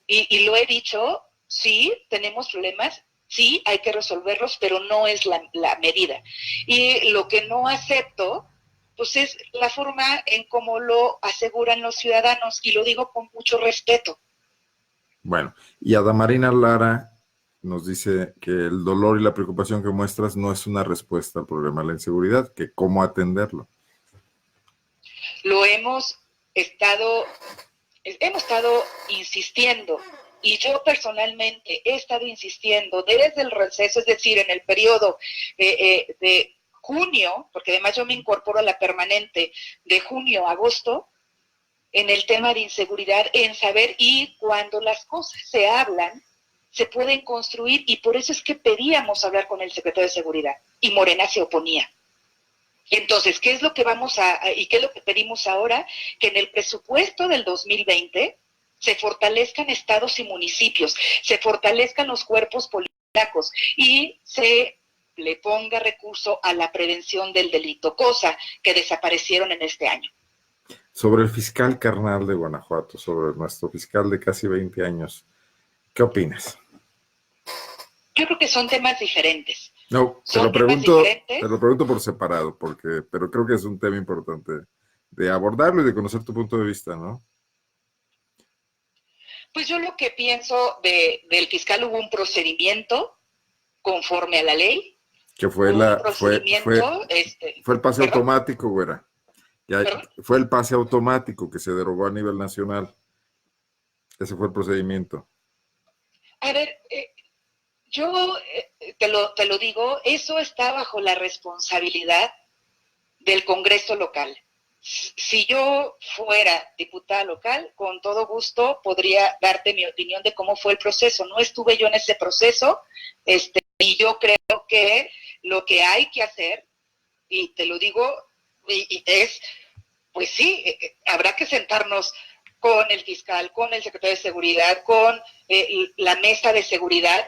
y lo he dicho, sí, tenemos problemas, sí, hay que resolverlos, pero no es la medida. Y lo que no acepto, pues es la forma en cómo lo aseguran los ciudadanos, y lo digo con mucho respeto. Bueno, y Adamarina Lara nos dice que el dolor y la preocupación que muestras no es una respuesta al problema de la inseguridad, que cómo atenderlo. Lo hemos estado insistiendo, y yo personalmente he estado insistiendo desde el receso, es decir, en el periodo de junio, porque además yo me incorporo a la permanente de junio a agosto, en el tema de inseguridad, en saber, y cuando las cosas se hablan, se pueden construir, y por eso es que pedíamos hablar con el secretario de Seguridad, y Morena se oponía. Entonces, ¿qué es lo que y qué es lo que pedimos ahora? Que en el presupuesto del 2020 se fortalezcan estados y municipios, se fortalezcan los cuerpos policíacos y se le ponga recurso a la prevención del delito, cosa que desaparecieron en este año. Sobre el fiscal carnal de Guanajuato, sobre nuestro fiscal de casi 20 años, ¿qué opinas? Yo creo que son temas diferentes. No, te lo pregunto por separado, pero creo que es un tema importante de abordarlo y de conocer tu punto de vista, ¿no? Pues yo lo que pienso del fiscal, hubo un procedimiento conforme a la ley. Que fue fue el pase automático, güera. Fue el pase automático que se derogó a nivel nacional. Ese fue el procedimiento. A ver, yo te lo digo, eso está bajo la responsabilidad del Congreso local. Si yo fuera diputada local, con todo gusto podría darte mi opinión de cómo fue el proceso. No estuve yo en ese proceso, y yo creo que lo que hay que hacer, y te lo digo, es, pues sí, habrá que sentarnos con el fiscal, con el secretario de Seguridad, con la mesa de seguridad,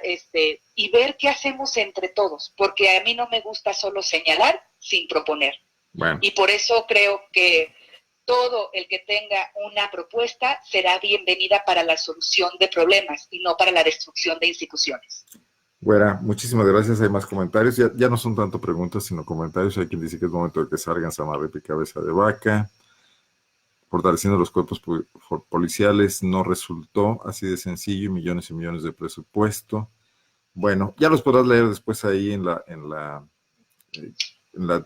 y ver qué hacemos entre todos, porque a mí no me gusta solo señalar sin proponer. Bueno. Y por eso creo que todo el que tenga una propuesta será bienvenida para la solución de problemas y no para la destrucción de instituciones. Güera, muchísimas gracias. Hay más comentarios. Ya no son tanto preguntas, sino comentarios. Hay quien dice que es momento de que salgan Samarripa y Cabeza de Vaca. Fortaleciendo los cuerpos policiales no resultó así de sencillo, millones y millones de presupuesto. Bueno, ya los podrás leer después ahí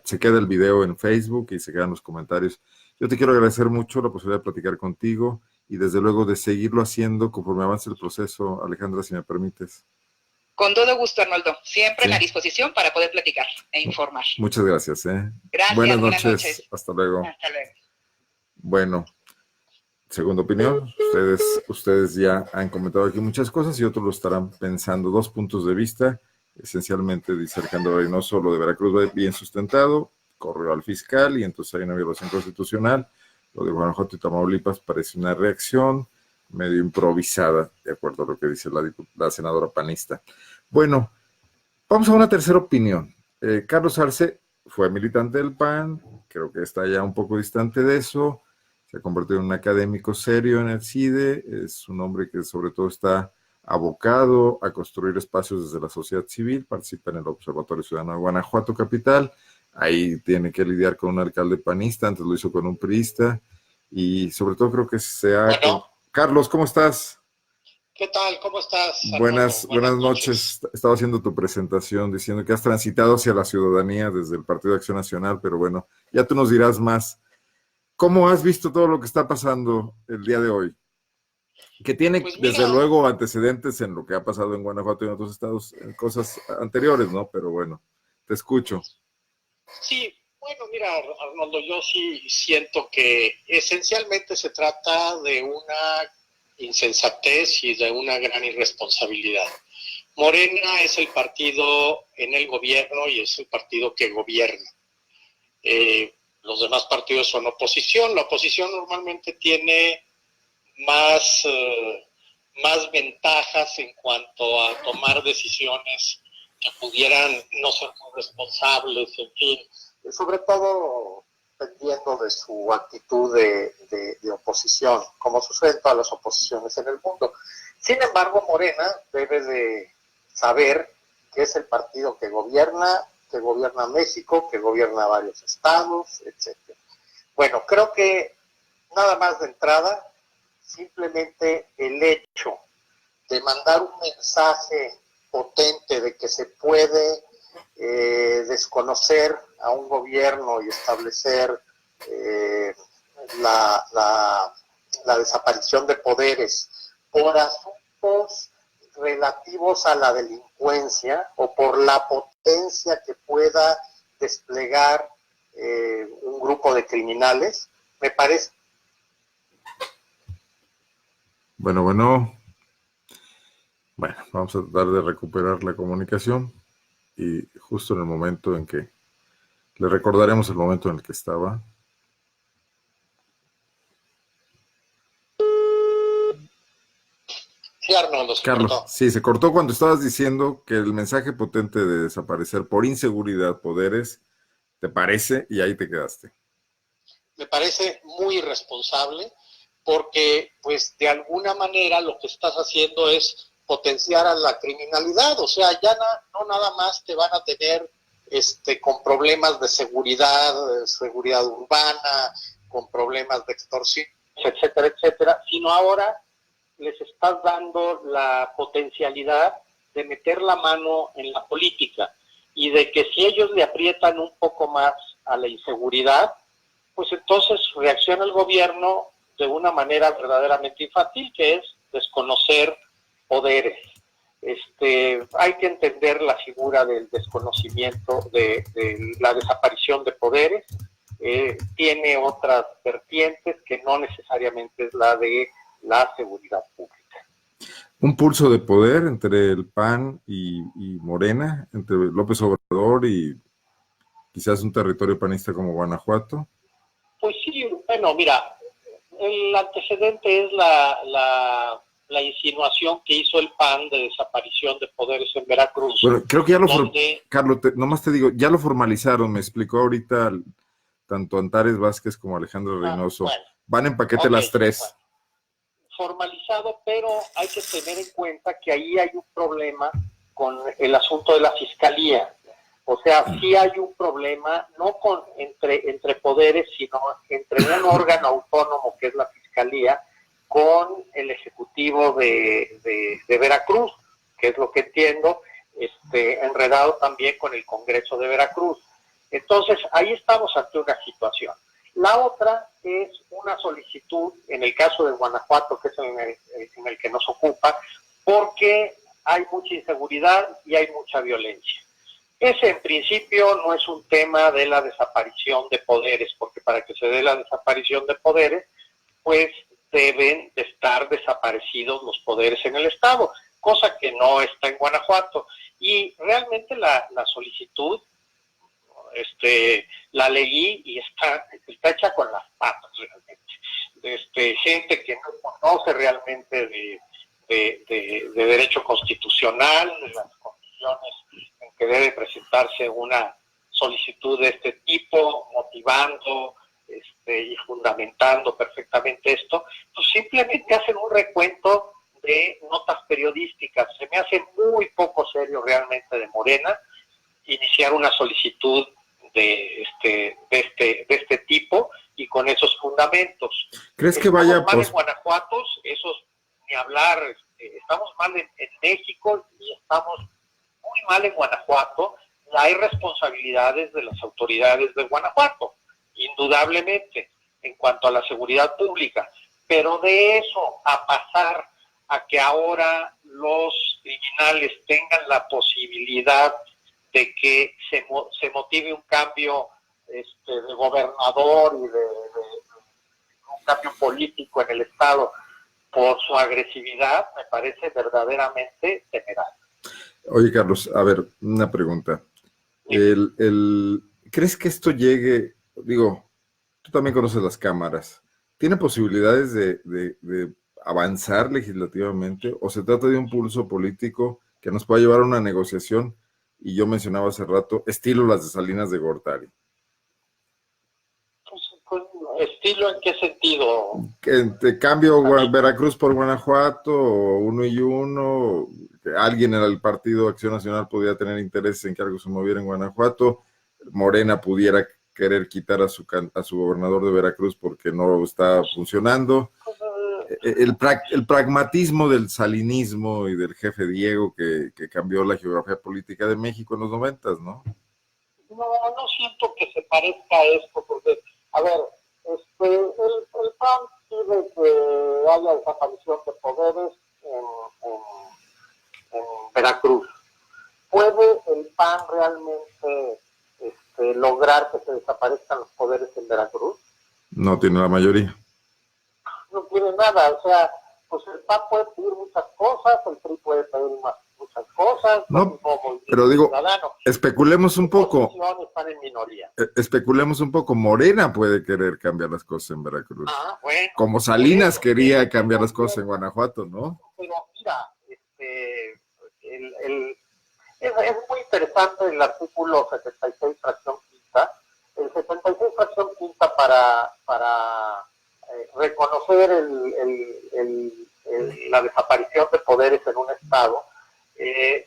se queda el video en Facebook y se quedan los comentarios. Yo te quiero agradecer mucho la posibilidad de platicar contigo y desde luego de seguirlo haciendo conforme avance el proceso, Alejandra, si me permites. Con todo gusto, Arnoldo. Siempre a la disposición para poder platicar e informar. Muchas gracias. Gracias. Buenas noches. Hasta luego. Hasta luego. Bueno, segunda opinión. Ustedes ya han comentado aquí muchas cosas y otros lo estarán pensando. Dos puntos de vista. Esencialmente, dice Alejandro Reynoso, lo de Veracruz va bien sustentado, corrió al fiscal y entonces hay una violación constitucional. Lo de Guanajuato y Tamaulipas parece una reacción medio improvisada, de acuerdo a lo que dice la senadora panista. Bueno, vamos a una tercera opinión. Carlos Arce fue militante del PAN, creo que está ya un poco distante de eso, se ha convertido en un académico serio en el CIDE, es un hombre que sobre todo está abocado a construir espacios desde la sociedad civil, participa en el Observatorio Ciudadano de Guanajuato Capital, ahí tiene que lidiar con un alcalde panista, antes lo hizo con un priista, y sobre todo creo que Bueno. Carlos, ¿cómo estás? ¿Qué tal? ¿Cómo estás? Buenas noches. Estaba haciendo tu presentación diciendo que has transitado hacia la ciudadanía desde el Partido de Acción Nacional, pero bueno, ya tú nos dirás más. ¿Cómo has visto todo lo que está pasando el día de hoy? Que tiene, pues desde luego, antecedentes en lo que ha pasado en Guanajuato y en otros estados, en cosas anteriores, ¿no? Pero bueno, te escucho. Sí, bueno, mira, Arnoldo, yo sí siento que esencialmente se trata de una insensatez y de una gran irresponsabilidad. Morena es el partido en el gobierno y es el partido que gobierna. Los demás partidos son oposición. La oposición normalmente tiene más ventajas en cuanto a tomar decisiones que pudieran no ser muy responsables, en fin, sobre todo dependiendo de su actitud de oposición, como sucede en todas las oposiciones en el mundo. Sin embargo, Morena debe de saber que es el partido que gobierna México, que gobierna varios estados, etc. Bueno, creo que nada más de entrada, simplemente el hecho de mandar un mensaje potente de que se puede desconocer a un gobierno y establecer la desaparición de poderes por asuntos relativos a la delincuencia o por la potencia que pueda desplegar un grupo de criminales, me parece. Bueno, vamos a tratar de recuperar la comunicación y justo en el momento en que le recordaremos el momento en el que estaba. Sí, Arnoldo, se Carlos, cortó. sí, se cortó cuando estabas diciendo que el mensaje potente de desaparecer por inseguridad poderes, ¿te parece? Y ahí te quedaste. Me parece muy irresponsable porque, pues, de alguna manera lo que estás haciendo es potenciar a la criminalidad. O sea, ya no nada más te van a tener con problemas de seguridad urbana, con problemas de extorsión, etcétera, etcétera, sino ahora les estás dando la potencialidad de meter la mano en la política y de que si ellos le aprietan un poco más a la inseguridad, pues entonces reacciona el gobierno de una manera verdaderamente infantil, que es desconocer poderes. Hay que entender la figura del desconocimiento, de la desaparición de poderes. Tiene otras vertientes que no necesariamente es la de la seguridad pública. Un pulso de poder entre el PAN y Morena, entre López Obrador y quizás un territorio panista como Guanajuato. Pues sí, bueno, mira, el antecedente es la insinuación que hizo el PAN de desaparición de poderes en Veracruz. Bueno, creo que ya lo Carlos, nomás te digo, ya lo formalizaron, me explicó ahorita tanto Antares Vázquez como Alejandro Reynoso. Bueno, van en paquete las tres. Bueno, formalizado, pero hay que tener en cuenta que ahí hay un problema con el asunto de la fiscalía. O sea, sí hay un problema, no entre poderes, sino entre un órgano autónomo que es la Fiscalía, con el Ejecutivo de Veracruz, que es lo que entiendo, enredado también con el Congreso de Veracruz. Entonces, ahí estamos ante una situación. La otra es una solicitud, en el caso de Guanajuato, que es en el que nos ocupa, porque hay mucha inseguridad y hay mucha violencia. Ese en principio no es un tema de la desaparición de poderes, porque para que se dé la desaparición de poderes, pues deben de estar desaparecidos los poderes en el Estado, cosa que no está en Guanajuato. Y realmente la solicitud, la leí y está hecha con las patas realmente. Gente que no conoce realmente de derecho constitucional, de las condiciones en que debe presentarse una solicitud de este tipo, motivando y fundamentando perfectamente esto, pues simplemente hacen un recuento de notas periodísticas. Se me hace muy poco serio realmente de Morena iniciar una solicitud de este tipo y con esos fundamentos. ¿Crees que vaya mal en Guanajuato? Esos ni hablar. Estamos mal en México y estamos muy mal en Guanajuato. Hay responsabilidades de las autoridades de Guanajuato, indudablemente, en cuanto a la seguridad pública, pero de eso a pasar a que ahora los criminales tengan la posibilidad de que se motive un cambio de gobernador y de un cambio político en el Estado por su agresividad, me parece verdaderamente temerario. Oye, Carlos, a ver, una pregunta. ¿Crees que esto llegue, digo, tú también conoces las cámaras, ¿tiene posibilidades de avanzar legislativamente o se trata de un pulso político que nos pueda llevar a una negociación? Y yo mencionaba hace rato, estilo las de Salinas de Gortari. Pues, ¿estilo en qué sentido? Que cambio Veracruz por Guanajuato, o uno y uno, que alguien en el Partido Acción Nacional podría tener interés en que algo se moviera en Guanajuato, Morena pudiera querer quitar a su gobernador de Veracruz porque no está funcionando. el pragmatismo del salinismo y del jefe Diego que cambió la geografía política de México en los 90, ¿no? No siento que se parezca a esto, porque, a ver, el PAN pide que haya desaparición de poderes en Veracruz. ¿Puede el PAN realmente lograr que se desaparezcan los poderes en Veracruz? No tiene la mayoría. No tiene nada, o sea, pues el PAN puede pedir muchas cosas, el PRI puede pedir muchas cosas, no, pero digo, ciudadano. Especulemos un poco. Están en minoría. Especulemos un poco. Morena puede querer cambiar las cosas en Veracruz. Bueno, como Salinas quería cambiar las cosas en Guanajuato, ¿no? Pero mira, es muy interesante el artículo 76, fracción quinta. El 76, fracción quinta para reconocer la desaparición de poderes en un estado,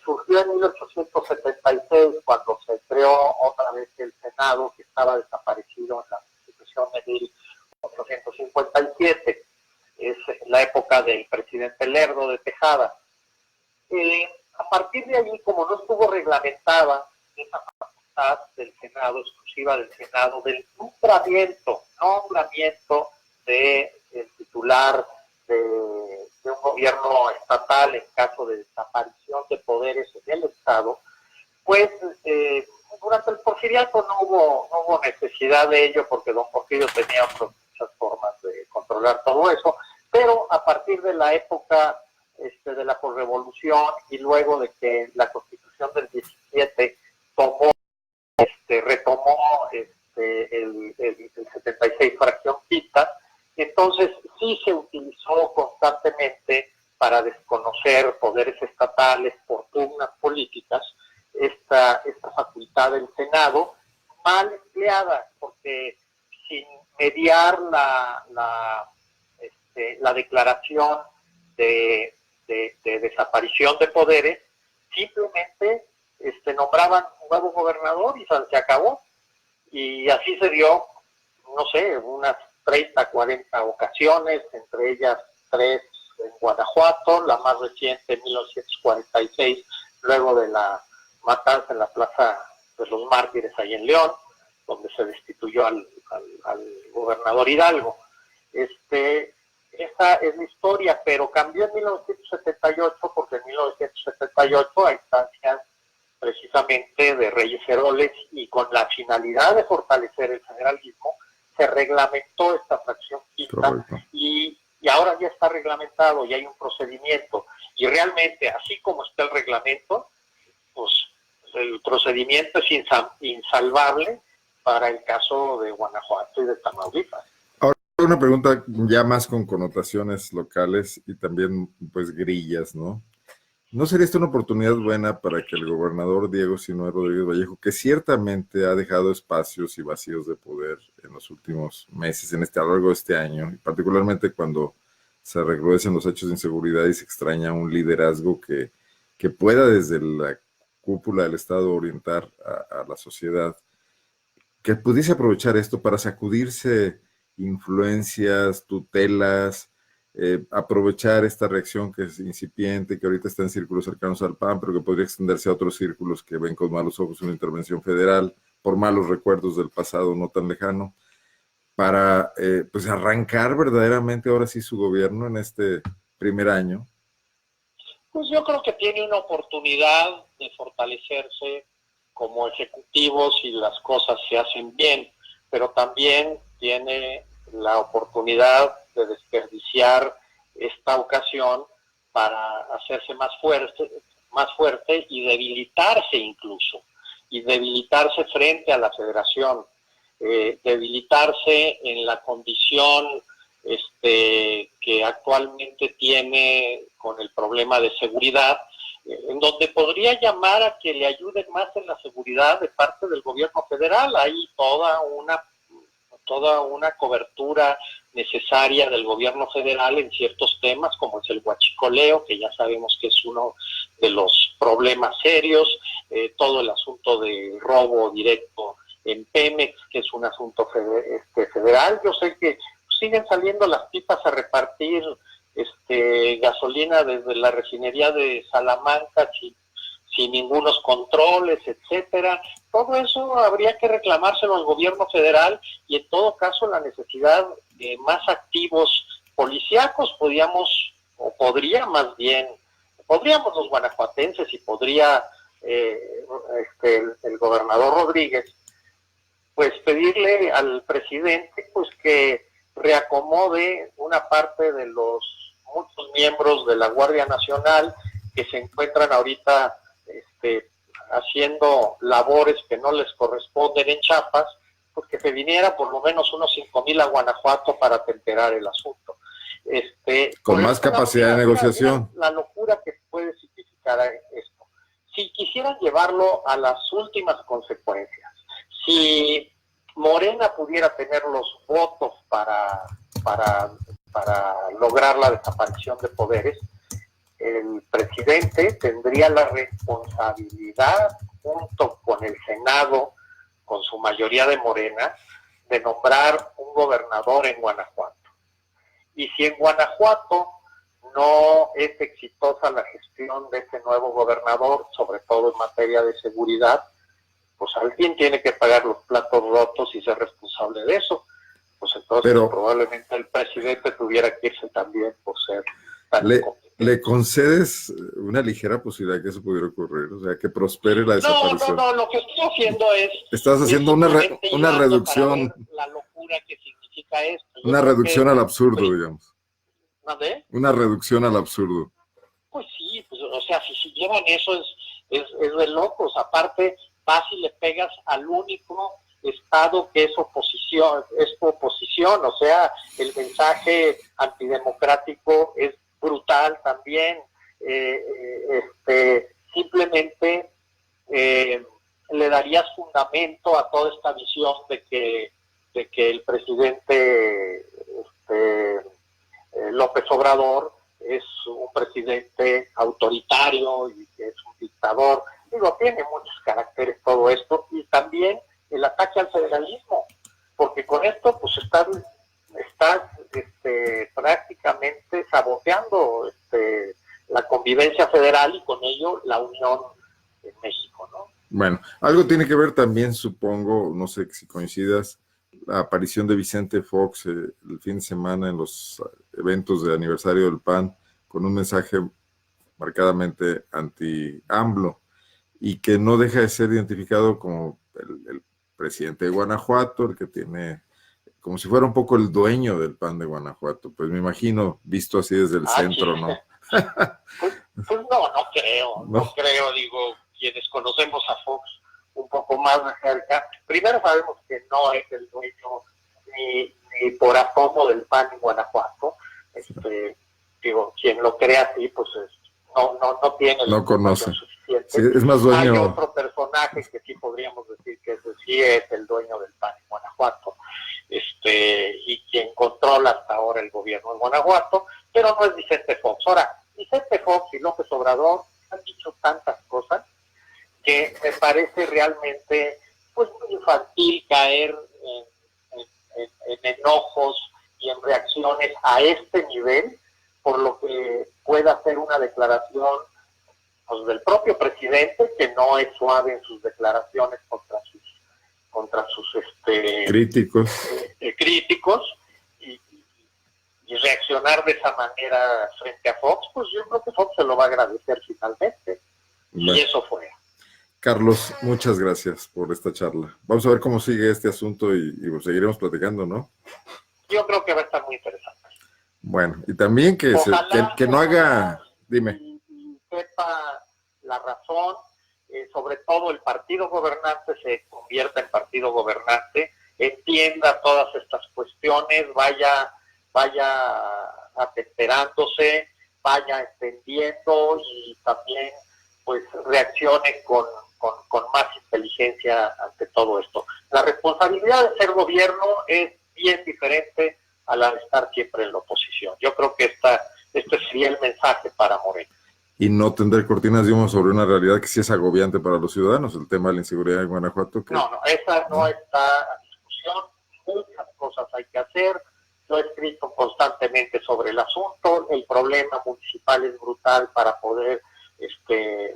surgió en 1876, cuando se creó otra vez el Senado, que estaba desaparecido en la Constitución de 1857. Es la época del presidente Lerdo de Tejada. A partir de allí, como no estuvo reglamentada esa facultad del Senado, exclusiva del Senado, del nombramiento del titular de un gobierno estatal en caso de desaparición de poderes en el Estado, pues durante el porfiriato no hubo necesidad de ello, porque don Porfirio tenía muchas formas de controlar todo eso, pero a partir de la época de la posrevolución y luego de que la Constitución del 17 retomó el 76 fracción quinta, entonces sí se utilizó constantemente para desconocer poderes estatales por pugnas políticas esta facultad del Senado, mal empleada, porque sin mediar la declaración de desaparición de poderes, simplemente nombraban un nuevo gobernador y se acabó. Y así se dio, no sé, unas 30, 40 ocasiones, entre ellas 3 en Guanajuato, la más reciente en 1946, luego de la matanza en la Plaza de los Mártires ahí en León, donde se destituyó al gobernador Hidalgo. Esa es la historia, pero cambió en 1978, porque en 1978, a instancias precisamente de Reyes Heroles y con la finalidad de fortalecer el federalismo, se reglamentó esta fracción quinta y ahora ya está reglamentado y hay un procedimiento. Y realmente, así como está el reglamento, pues el procedimiento es insalvable para el caso de Guanajuato y de Tamaulipas. Una pregunta ya más con connotaciones locales y también pues grillas, ¿no? ¿No sería esta una oportunidad buena para que el gobernador Diego Sinue Rodríguez Vallejo, que ciertamente ha dejado espacios y vacíos de poder en los últimos meses, a lo largo de este año, y particularmente cuando se recrudecen los hechos de inseguridad y se extraña un liderazgo que pueda desde la cúpula del Estado orientar a la sociedad, que pudiese aprovechar esto para sacudirse influencias, tutelas, aprovechar esta reacción que es incipiente, que ahorita está en círculos cercanos al PAN, pero que podría extenderse a otros círculos que ven con malos ojos una intervención federal, por malos recuerdos del pasado no tan lejano, para pues arrancar verdaderamente ahora sí su gobierno en este primer año? Pues yo creo que tiene una oportunidad de fortalecerse como ejecutivo si las cosas se hacen bien, pero también tiene la oportunidad de desperdiciar esta ocasión para hacerse más fuerte y debilitarse incluso, y debilitarse frente a la federación, debilitarse en la condición que actualmente tiene con el problema de seguridad, en donde podría llamar a que le ayuden más en la seguridad de parte del gobierno federal. Hay toda una cobertura necesaria del gobierno federal en ciertos temas, como es el huachicoleo, que ya sabemos que es uno de los problemas serios, todo el asunto de robo directo en Pemex, que es un asunto federal. Yo sé que siguen saliendo las pipas a repartir gasolina desde la refinería de Salamanca sin ningunos controles, etcétera. Todo eso habría que reclamárselo al gobierno federal, y en todo caso la necesidad de más activos policíacos podríamos los guanajuatenses, y podría el gobernador Rodríguez, pues pedirle al presidente pues que reacomode una parte de los muchos miembros de la Guardia Nacional que se encuentran ahorita haciendo labores que no les corresponden en Chiapas, pues que se viniera por lo menos unos 5,000 a Guanajuato para temperar el asunto. Con más capacidad de negociación. La locura que puede significar esto. Si quisieran llevarlo a las últimas consecuencias, si Morena pudiera tener los votos para lograr la desaparición de poderes, el presidente tendría la responsabilidad, junto con el Senado, con su mayoría de Morena, de nombrar un gobernador en Guanajuato. Y si en Guanajuato no es exitosa la gestión de ese nuevo gobernador, sobre todo en materia de seguridad, pues alguien tiene que pagar los platos rotos y ser responsable de eso. Pues entonces probablemente el presidente tuviera que irse también por ser tan ¿Le concedes una ligera posibilidad que eso pudiera ocurrir? O sea, que prospere la desaparición. No, lo que estoy haciendo es... Estás haciendo una reducción... La locura que significa esto. Una reducción al absurdo, digamos. ¿Dónde? Una reducción al absurdo. Pues sí, pues, o sea, si llevan eso es de locos. Aparte, vas y le pegas al único estado que es oposición, o sea, el mensaje antidemocrático es brutal también. Simplemente le darías fundamento a toda esta visión de que el presidente López Obrador es un presidente autoritario y que es un dictador. Digo, tiene muchos caracteres todo esto, y también el ataque al federalismo, porque con esto pues estás prácticamente saboteando la convivencia federal, y con ello la unión en México, ¿no? Bueno, algo tiene que ver también, supongo, no sé si coincidas, la aparición de Vicente Fox el fin de semana en los eventos de aniversario del PAN, con un mensaje marcadamente anti-AMLO, y que no deja de ser identificado como el presidente de Guanajuato, el que tiene, como si fuera un poco el dueño del PAN de Guanajuato. Pues me imagino, visto así desde el centro, ¿no? Pues no creo, digo, quienes conocemos a Fox un poco más de cerca, primero sabemos que no es el dueño ni por asomo del PAN en Guanajuato. Digo, quien lo crea así, pues no tiene la información suficiente. Sí, es más dueño. Hay otro personaje que sí podríamos decir que ese sí es el dueño del PAN en Guanajuato, y quien controla hasta ahora el gobierno en Guanajuato, pero no es Vicente Fox. Ahora, Vicente Fox y López Obrador han dicho tantas cosas que me parece realmente pues muy infantil caer en enojos y en reacciones a este nivel, por lo que pueda ser una declaración pues, del propio presidente, que no es suave en sus declaraciones contra sus críticos, y reaccionar de esa manera frente a Fox, pues yo creo que Fox se lo va a agradecer finalmente. Bueno. Y eso fue. Carlos, muchas gracias por esta charla. Vamos a ver cómo sigue este asunto y pues seguiremos platicando, ¿no? Yo creo que va a estar muy interesante. Bueno, y también que no haga... Dime. Sepa la razón, sobre todo el partido gobernante se convierta en partido gobernante, entienda todas estas cuestiones, vaya atemperándose, vaya entendiendo, y también pues reaccione con más inteligencia ante todo esto. La responsabilidad de ser gobierno es bien diferente a la de estar siempre en la oposición. Yo creo que este sería el mensaje para Morena. Y no tender cortinas de humo sobre una realidad que sí es agobiante para los ciudadanos, el tema de la inseguridad en Guanajuato. No, esa no está a discusión. Muchas cosas hay que hacer. Yo he escrito constantemente sobre el asunto. El problema municipal es brutal para poder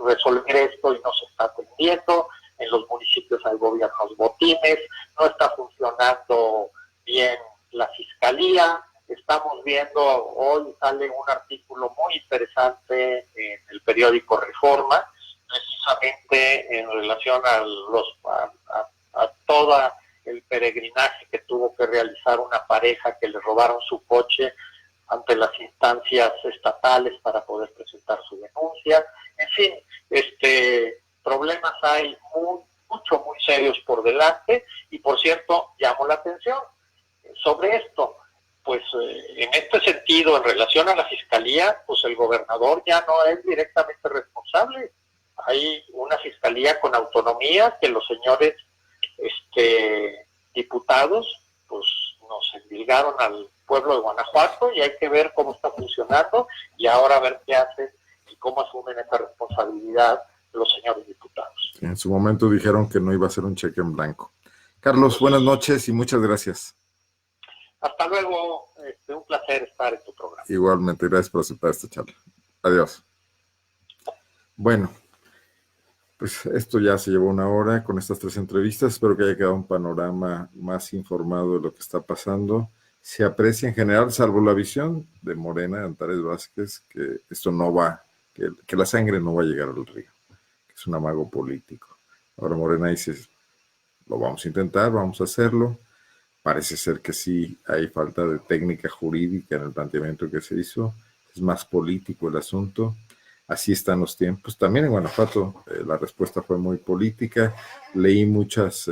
resolver esto y no se está atendiendo. En los municipios hay gobiernos botines, no está funcionando bien la fiscalía. Estamos viendo, hoy sale un artículo muy interesante en el periódico Reforma, precisamente en relación a todo el peregrinaje que tuvo que realizar una pareja que le robaron su coche ante las instancias estatales para poder presentar su denuncia. En fin, problemas hay muy serios por delante. Y por cierto, llamo la atención sobre esto. Pues en este sentido, en relación a la fiscalía, pues el gobernador ya no es directamente responsable. Hay una fiscalía con autonomía que los señores diputados pues nos endilgaron al pueblo de Guanajuato, y hay que ver cómo está funcionando y ahora ver qué hacen y cómo asumen esa responsabilidad los señores diputados. En su momento dijeron que no iba a ser un cheque en blanco. Carlos, buenas noches y muchas gracias. Hasta luego, un placer estar en tu programa. Igualmente, gracias por aceptar esta charla. Adiós. Bueno, pues esto ya se llevó una hora con estas 3 entrevistas. Espero que haya quedado un panorama más informado de lo que está pasando. Se aprecia en general, salvo la visión de Morena, de Antares Vázquez, que esto no va, que la sangre no va a llegar al río, que es un amago político. Ahora Morena dice, lo vamos a intentar, vamos a hacerlo. Parece ser que sí hay falta de técnica jurídica en el planteamiento que se hizo. Es más político el asunto. Así están los tiempos. También en Guanajuato la respuesta fue muy política. Leí muchos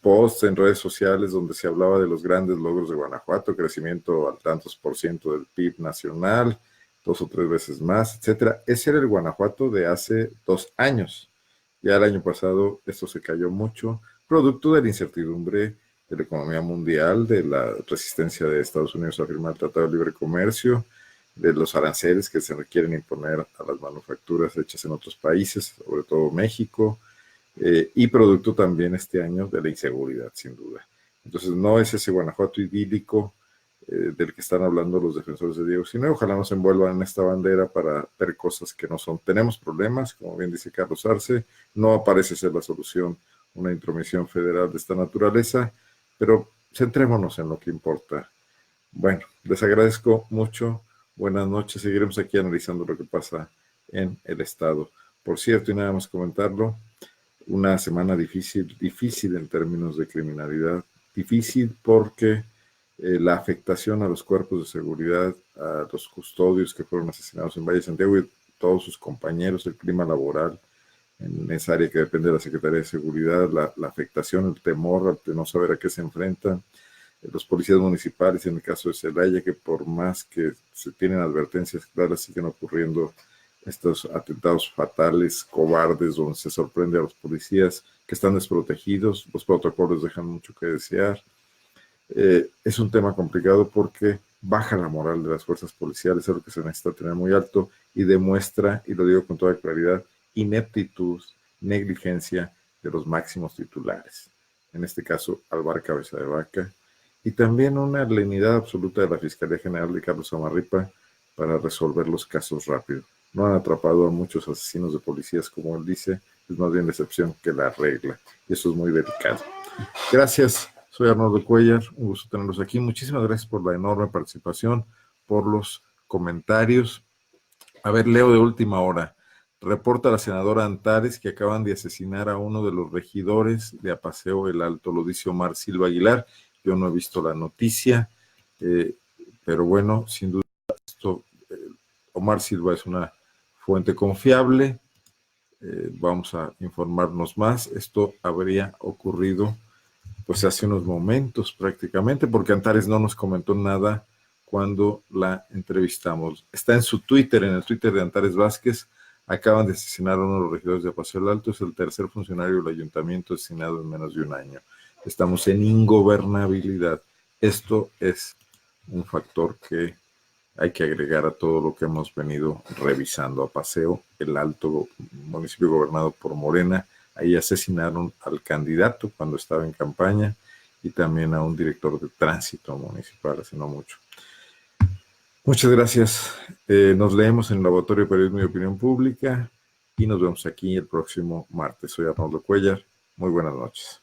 posts en redes sociales donde se hablaba de los grandes logros de Guanajuato, crecimiento al tantos % del PIB nacional, 2 o 3 veces más, etcétera. Ese era el Guanajuato de hace 2 años. Ya el año pasado esto se cayó mucho, producto de la incertidumbre de la economía mundial, de la resistencia de Estados Unidos a firmar el Tratado de Libre Comercio, de los aranceles que se requieren imponer a las manufacturas hechas en otros países, sobre todo México, y producto también este año de la inseguridad, sin duda. Entonces no es ese Guanajuato idílico del que están hablando los defensores de Diego Sinue. Ojalá no se envuelvan en esta bandera para ver cosas que no son. Tenemos problemas, como bien dice Carlos Arce, no parece ser la solución una intromisión federal de esta naturaleza, pero centrémonos en lo que importa. Bueno, les agradezco mucho. Buenas noches. Seguiremos aquí analizando lo que pasa en el estado. Por cierto, y nada más comentarlo, una semana difícil en términos de criminalidad. Difícil porque la afectación a los cuerpos de seguridad, a los custodios que fueron asesinados en Valle de Santiago y todos sus compañeros, el clima laboral en esa área que depende de la Secretaría de Seguridad, la afectación, el temor de no saber a qué se enfrentan, los policías municipales, en el caso de Celaya, que por más que se tienen advertencias claras, siguen ocurriendo estos atentados fatales, cobardes, donde se sorprende a los policías que están desprotegidos, los protocolos dejan mucho que desear. Es un tema complicado porque baja la moral de las fuerzas policiales, es lo que se necesita tener muy alto, y demuestra, y lo digo con toda claridad, ineptitud, negligencia de los máximos titulares, en este caso Alvar Cabeza de Vaca, y también una lenidad absoluta de la Fiscalía General de Carlos Amarripa para resolver los casos rápido. No han atrapado a muchos asesinos de policías, como él dice, es más bien la excepción que la regla, y eso es muy delicado. Gracias, soy Arnoldo Cuellar, un gusto tenerlos aquí. Muchísimas gracias por la enorme participación, por los comentarios. A ver, leo de última hora. Reporta la senadora Antares que acaban de asesinar a uno de los regidores de Apaseo El Alto, lo dice Omar Silva Aguilar. Yo no he visto la noticia, pero bueno, sin duda esto, Omar Silva es una fuente confiable. Vamos a informarnos más. Esto habría ocurrido pues hace unos momentos prácticamente, porque Antares no nos comentó nada cuando la entrevistamos. Está en su Twitter, en el Twitter de Antares Vázquez. Acaban de asesinar a uno de los regidores de Apaseo El Alto, es el tercer funcionario del ayuntamiento asesinado en menos de un año. Estamos en ingobernabilidad. Esto es un factor que hay que agregar a todo lo que hemos venido revisando. Apaseo El Alto, municipio gobernado por Morena, ahí asesinaron al candidato cuando estaba en campaña y también a un director de tránsito municipal hace no mucho. Muchas gracias. Nos leemos en el Laboratorio de Periodismo y Opinión Pública y nos vemos aquí el próximo martes. Soy Arnoldo Cuellar. Muy buenas noches.